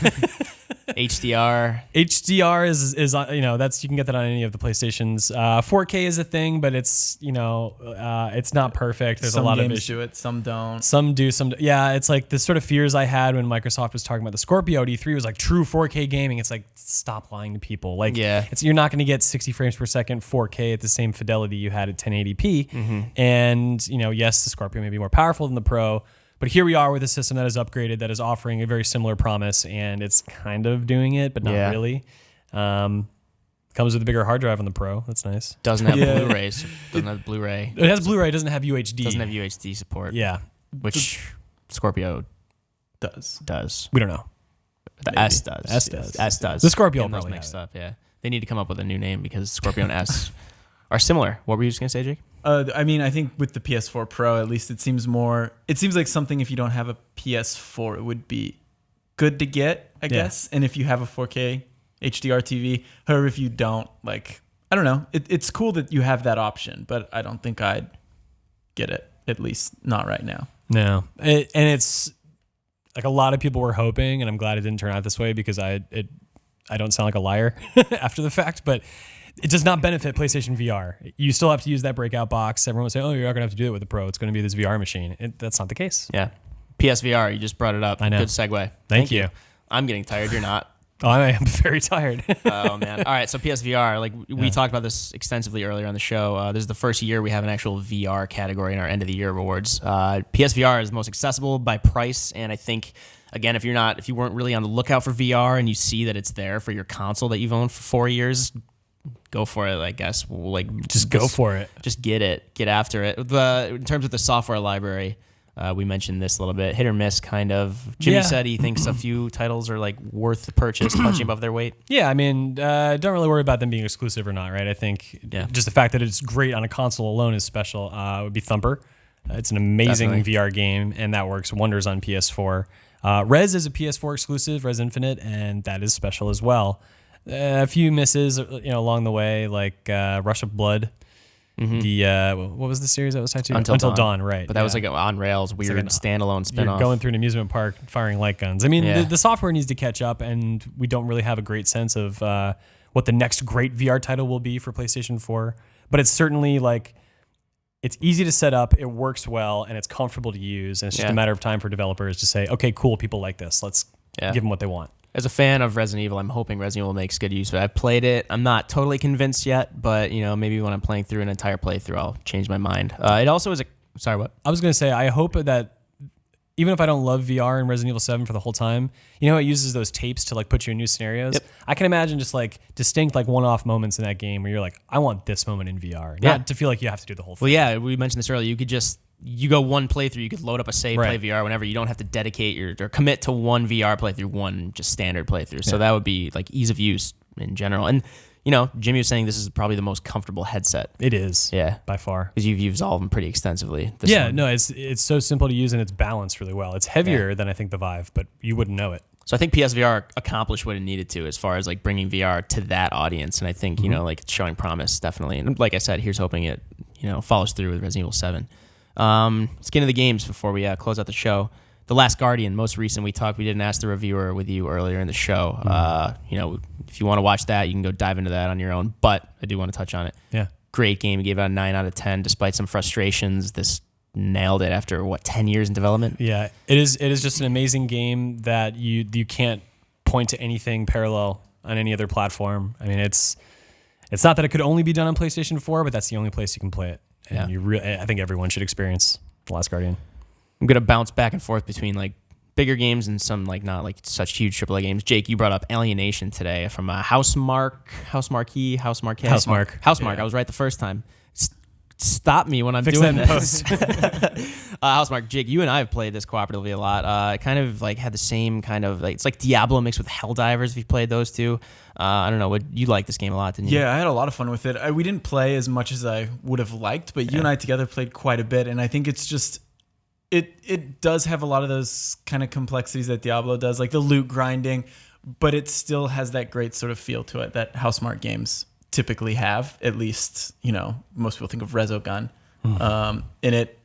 HDR. HDR is that's you can get that on any of the PlayStations. 4K is a thing, but it's it's not perfect. There's Some a lot of games issues. do it, some don't. Some do, some yeah. It's like the sort of fears I had when Microsoft was talking about the Scorpio. D3 was like true 4K gaming. It's like stop lying to people. Like you're not going to get 60 frames per second 4K at the same fidelity you had at 1080p. And yes, the Scorpio may be more powerful than the Pro. But here we are with a system that is upgraded, that is offering a very similar promise, and it's kind of doing it, but not really. Comes with a bigger hard drive on the Pro. That's nice. Doesn't have Blu-rays. Doesn't have Blu-ray. It has Blu-ray. It doesn't have UHD. Doesn't have UHD support. Yeah. Which Scorpio does. We don't know. The S does. S does. The Scorpio Getting those probably mixed have up. Yeah. They need to come up with a new name because Scorpio and S are similar. What were you just gonna say, Jake? I mean, I think with the PS4 Pro, at least it seems like something if you don't have a PS4, it would be good to get, I guess. And if you have a 4K HDR TV, however, if you don't, like, I don't know. It's cool that you have that option, but I don't think I'd get it, at least not right now. No. And it's like a lot of people were hoping, and I'm glad it didn't turn out this way because I don't sound like a liar after the fact, but it does not benefit PlayStation VR. You still have to use that breakout box. Everyone will say, oh, you're not going to have to do it with the Pro. It's going to be this VR machine. That's not the case. Yeah. PSVR, you just brought it up. I know. Good segue. Thank you. I'm getting tired. You're not. Oh, I am very tired. Oh, man. All right. So PSVR, like we talked about this extensively earlier on the show. This is the first year we have an actual VR category in our end of the year awards. PSVR is the most accessible by price. And I think, again, if you weren't really on the lookout for VR and you see that it's there for your console that you've owned for 4 years, go for it, I guess. Just go for it. Just get it. Get after it. In terms of the software library, we mentioned this a little bit. Hit or miss, kind of. Jimmy said he thinks a few titles are like worth the purchase, punching above their weight. Yeah, I mean, don't really worry about them being exclusive or not, right? I think just the fact that it's great on a console alone is special. Would be Thumper. It's an amazing VR game, and that works wonders on PS4. Rez is a PS4 exclusive, Rez Infinite, and that is special as well. A few misses, along the way, like Rush of Blood. The what was the series that was tied to? Until Dawn, right? But that was like an on rails, weird standalone spinoff. You're going through an amusement park, firing light guns. I mean, the software needs to catch up, and we don't really have a great sense of what the next great VR title will be for PlayStation 4. But it's certainly like it's easy to set up, it works well, and it's comfortable to use. And it's just a matter of time for developers to say, okay, cool, people like this. Let's give them what they want. As a fan of Resident Evil, I'm hoping Resident Evil makes good use of it. I've played it. I'm not totally convinced yet, but maybe when I'm playing through an entire playthrough, I'll change my mind. It also is sorry, what? I was going to say, I hope that even if I don't love VR in Resident Evil 7 for the whole time, it uses those tapes to like put you in new scenarios. Yep. I can imagine just like distinct like one-off moments in that game where you're like, I want this moment in VR, not to feel like you have to do the whole thing. Well, yeah, we mentioned this earlier. You go one playthrough, you could load up a save, play VR whenever. You don't have to dedicate or commit to one VR playthrough, one just standard playthrough. So that would be like ease of use in general. And, Jimmy was saying this is probably the most comfortable headset. It is. Yeah. By far. Because you've used all of them pretty extensively. No, it's so simple to use and it's balanced really well. It's heavier than I think the Vive, but you wouldn't know it. So I think PSVR accomplished what it needed to as far as like bringing VR to that audience. And I think, like it's showing promise, definitely. And like I said, here's hoping it, follows through with Resident Evil 7. Let's get into the games before we close out the show. The Last Guardian, most recent, we didn't ask the reviewer with you earlier in the show. If you want to watch that, you can go dive into that on your own, but I do want to touch on it. Yeah. Great game. You gave it a 9 out of 10, despite some frustrations. This nailed it after 10 years in development? Yeah, it is just an amazing game that you can't point to anything parallel on any other platform. I mean, it's not that it could only be done on PlayStation 4, but that's the only place you can play it. And I think everyone should experience The Last Guardian. I'm going to bounce back and forth between like bigger games and some like not like such huge AAA games. Jake, you brought up Alienation today from Housemarque. I was right the first time. Stop me when I'm doing this. Housemarque, Jake, you and I have played this cooperatively a lot. It kind of like had the same kind of like, it's like Diablo mixed with Helldivers if you played those two. I don't know, you liked this game a lot, didn't you? Yeah, I had a lot of fun with it. We didn't play as much as I would have liked, but you and I together played quite a bit, and I think it's just it does have a lot of those kind of complexities that Diablo does, like the loot grinding, but it still has that great sort of feel to it that Housemarque games typically have. At least, most people think of Resogun. And it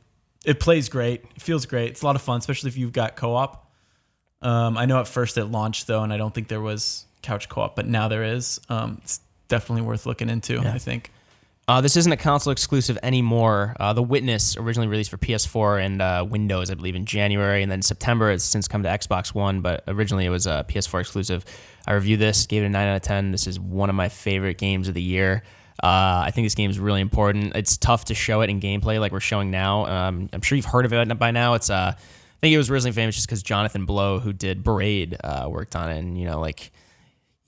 plays great. It feels great. It's a lot of fun, especially if you've got co-op. I know at first it launched, though, and I don't think there was couch co-op, but now there is. It's definitely worth looking into, I think. This isn't a console exclusive anymore. The Witness originally released for PS4 and Windows, I believe, in January, and then September it's since come to Xbox One, but originally it was a PS4 exclusive. I reviewed this, gave it a 9 out of 10. This is one of my favorite games of the year. I think this game is really important. It's tough to show it in gameplay like we're showing now. I'm sure you've heard of it by now. It's I think it was originally famous just because Jonathan Blow, who did Braid, worked on it, and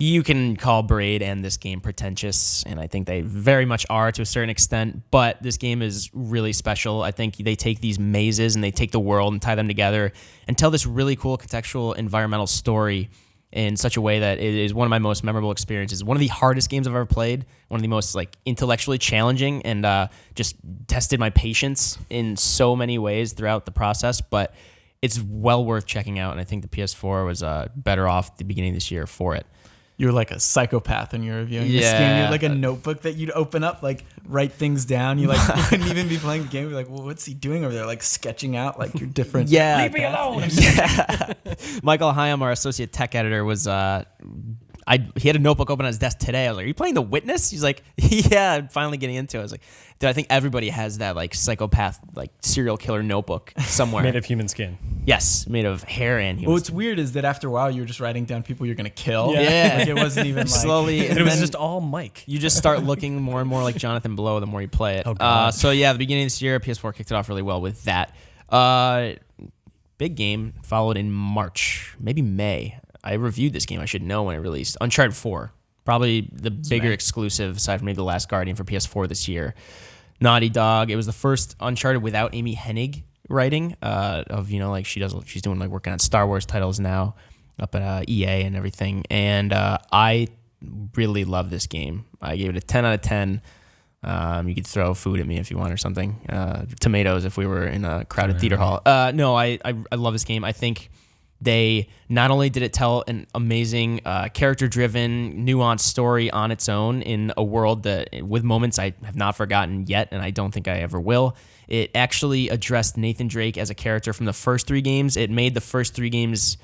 you can call Braid and this game pretentious, and I think they very much are to a certain extent, but this game is really special. I think they take these mazes and they take the world and tie them together and tell this really cool contextual environmental story in such a way that it is one of my most memorable experiences. One of the hardest games I've ever played, one of the most like intellectually challenging, and just tested my patience in so many ways throughout the process, but it's well worth checking out, and I think the PS4 was better off at the beginning of this year for it. You're like a psychopath when you're reviewing this game. You're like a notebook that you'd open up, like write things down. You couldn't even be playing the game. You're like, well, what's he doing over there? Like sketching out like your different. Yeah, Leave me alone. Michael Hyam, our associate tech editor, was he had a notebook open on his desk today. I was like, are you playing The Witness? He's like, yeah, I'm finally getting into it. I was like, dude, I think everybody has that like psychopath, like serial killer notebook somewhere. Made of human skin. Yes, made of hair and human What's weird is that after a while, you were just writing down people you're going to kill. Yeah. Like it wasn't even like. Slowly. And it was just all Mike. You just start looking more and more like Jonathan Blow the more you play it. Oh, God. So yeah, the beginning of this year, PS4 kicked it off really well with that. Big game followed in March, maybe May. I reviewed this game. I should know when it released. Uncharted 4, probably the bigger exclusive aside from maybe The Last Guardian for PS4 this year. Naughty Dog. It was the first Uncharted without Amy Hennig writing. She's doing like working on Star Wars titles now up at EA and everything. And I really love this game. I gave it a 10 out of 10. You could throw food at me if you want or something. Tomatoes if we were in a crowded theater hall. No, I love this game. I think they not only did it tell an amazing character-driven, nuanced story on its own in a world that with moments I have not forgotten yet, and I don't think I ever will. It actually addressed Nathan Drake as a character from the first 3 games. It made the first 3 games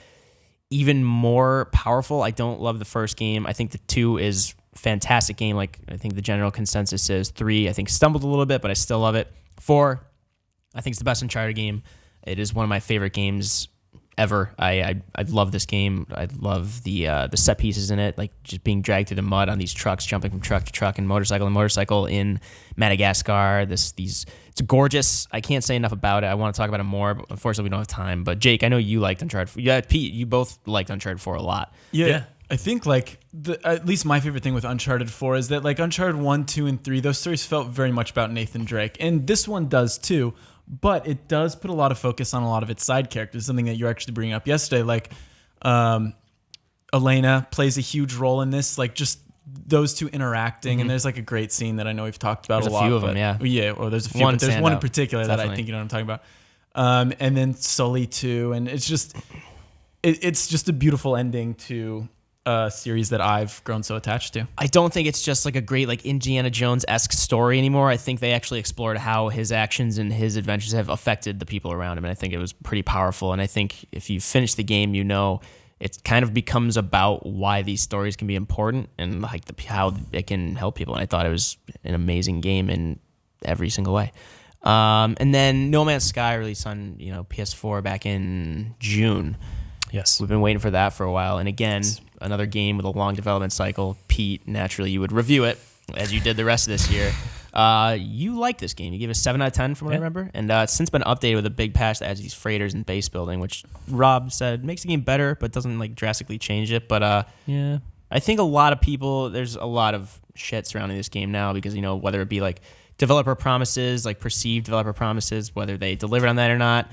even more powerful. I don't love the first game. I think the 2 is fantastic game. Like I think the general consensus is 3. I think stumbled a little bit, but I still love it. 4, I think it's the best Uncharted game. It is one of my favorite games ever. I love this game. I love the set pieces in it, like just being dragged through the mud on these trucks, jumping from truck to truck, and motorcycle in Madagascar. It's gorgeous. I can't say enough about it. I want to talk about it more, but unfortunately we don't have time. But Jake, I know you liked Uncharted 4. Yeah, Pete, you both liked Uncharted 4 a lot. Yeah. I think like at least my favorite thing with Uncharted 4 is that like Uncharted 1, 2, and 3, those stories felt very much about Nathan Drake, and this one does too. But it does put a lot of focus on a lot of its side characters, something that you actually bringing up yesterday. Like Elena plays a huge role in this, like just those two interacting. And there's like a great scene that I know we've talked about There's a lot. A few of them, yeah. Yeah, or there's a few, but there's one in particular that I think you know what I'm talking about. And then Sully too. And it's just a beautiful ending to a series that I've grown so attached to. I don't think it's just like a great like Indiana Jones-esque story anymore. I think they actually explored how his actions and his adventures have affected the people around him, and I think it was pretty powerful. And I think if you finish the game, it kind of becomes about why these stories can be important and like how it can help people. And I thought it was an amazing game in every single way. And then No Man's Sky released on PS4 back in June. Yes. We've been waiting for that for a while. And again, another game with a long development cycle. Pete, naturally, you would review it, as you did the rest of this year. You like this game. You gave it a 7 out of 10 from what I remember. And it's since been updated with a big patch that adds these freighters and base building, which Rob said makes the game better, but doesn't like drastically change it. But Yeah. I think a lot of people, there's a lot of shit surrounding this game now because, whether it be like developer promises, like perceived developer promises, whether they delivered on that or not.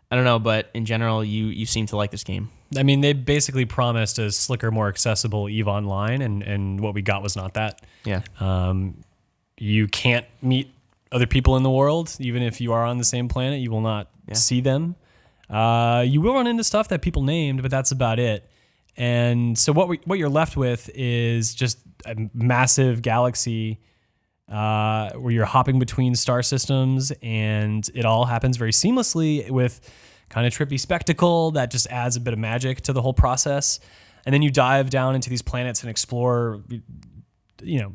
I don't know, but in general, you seem to like this game. I mean, they basically promised a slicker, more accessible EVE Online, and what we got was not that. Yeah. You can't meet other people in the world, even if you are on the same planet. You will not see them. You will run into stuff that people named, but that's about it. And so what you're left with is just a massive galaxy where you're hopping between star systems, and it all happens very seamlessly with kind of trippy spectacle that just adds a bit of magic to the whole process. And then you dive down into these planets and explore.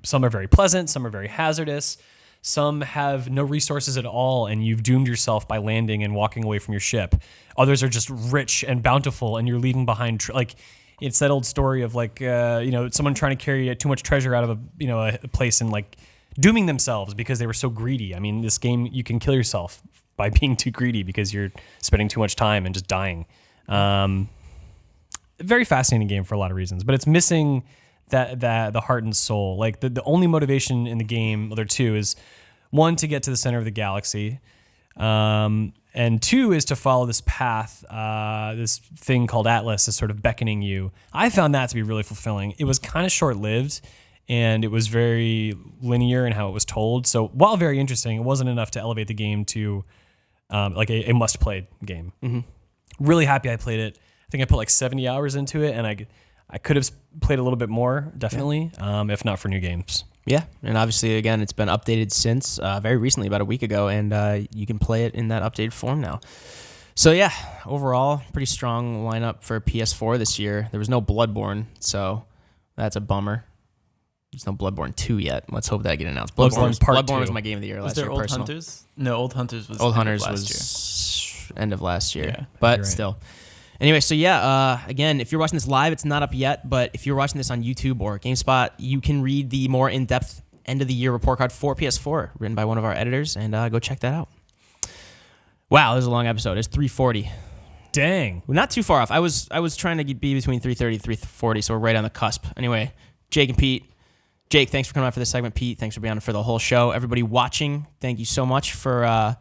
Some are very pleasant, some are very hazardous, some have no resources at all, and you've doomed yourself by landing and walking away from your ship. Others are just rich and bountiful, and you're leaving behind it's that old story of someone trying to carry too much treasure out of a place and like dooming themselves because they were so greedy. I mean, this game, you can kill yourself by being too greedy because you're spending too much time and just dying. Very fascinating game for a lot of reasons, but it's missing that the heart and soul. Like the only motivation in the game, well, there are two, is one, to get to the center of the galaxy, and two is to follow this path. This thing called Atlas is sort of beckoning you. I found that to be really fulfilling. It was kind of short-lived, and it was very linear in how it was told. So while very interesting, it wasn't enough to elevate the game to a must-play game. Mm-hmm. Really happy I played it. I think I put like 70 hours into it, and I could have played a little bit more, definitely, if not for new games. Yeah, and obviously, again, it's been updated since very recently, about a week ago, and you can play it in that updated form now. So yeah, overall, pretty strong lineup for PS4 this year. There was no Bloodborne, so that's a bummer. There's no Bloodborne 2 yet. Let's hope that get announced. Bloodborne was my game of the year last year. Was there Old personal. Hunters? No, Old Hunters was Old end Hunters of last was end of last year. Yeah, but right. Still. Anyway, so yeah, again, if you're watching this live, it's not up yet, but if you're watching this on YouTube or GameSpot, you can read the more in-depth end-of-the-year report card for PS4, written by one of our editors, and go check that out. Wow, this is a long episode. It's 3:40. Dang. We're not too far off. I was trying to be between 3:30 and 3:40, so we're right on the cusp. Anyway, Jake and Pete. Jake, thanks for coming on for this segment. Pete, thanks for being on for the whole show. Everybody watching, thank you so much for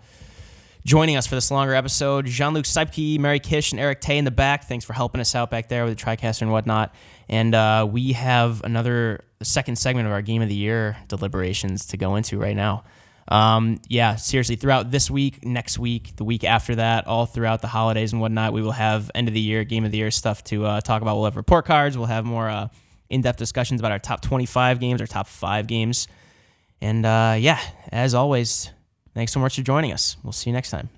joining us for this longer episode. Jean-Luc Seipke, Mary Kish, and Eric Tay in the back. Thanks for helping us out back there with the TriCaster and whatnot. And we have the second segment of our Game of the Year deliberations to go into right now. Yeah, seriously, throughout this week, next week, the week after that, all throughout the holidays and whatnot, we will have end of the year, Game of the Year stuff to talk about. We'll have report cards. We'll have more in-depth discussions about our top 25 games, our top 5 games. And yeah, as always, thanks so much for joining us. We'll see you next time.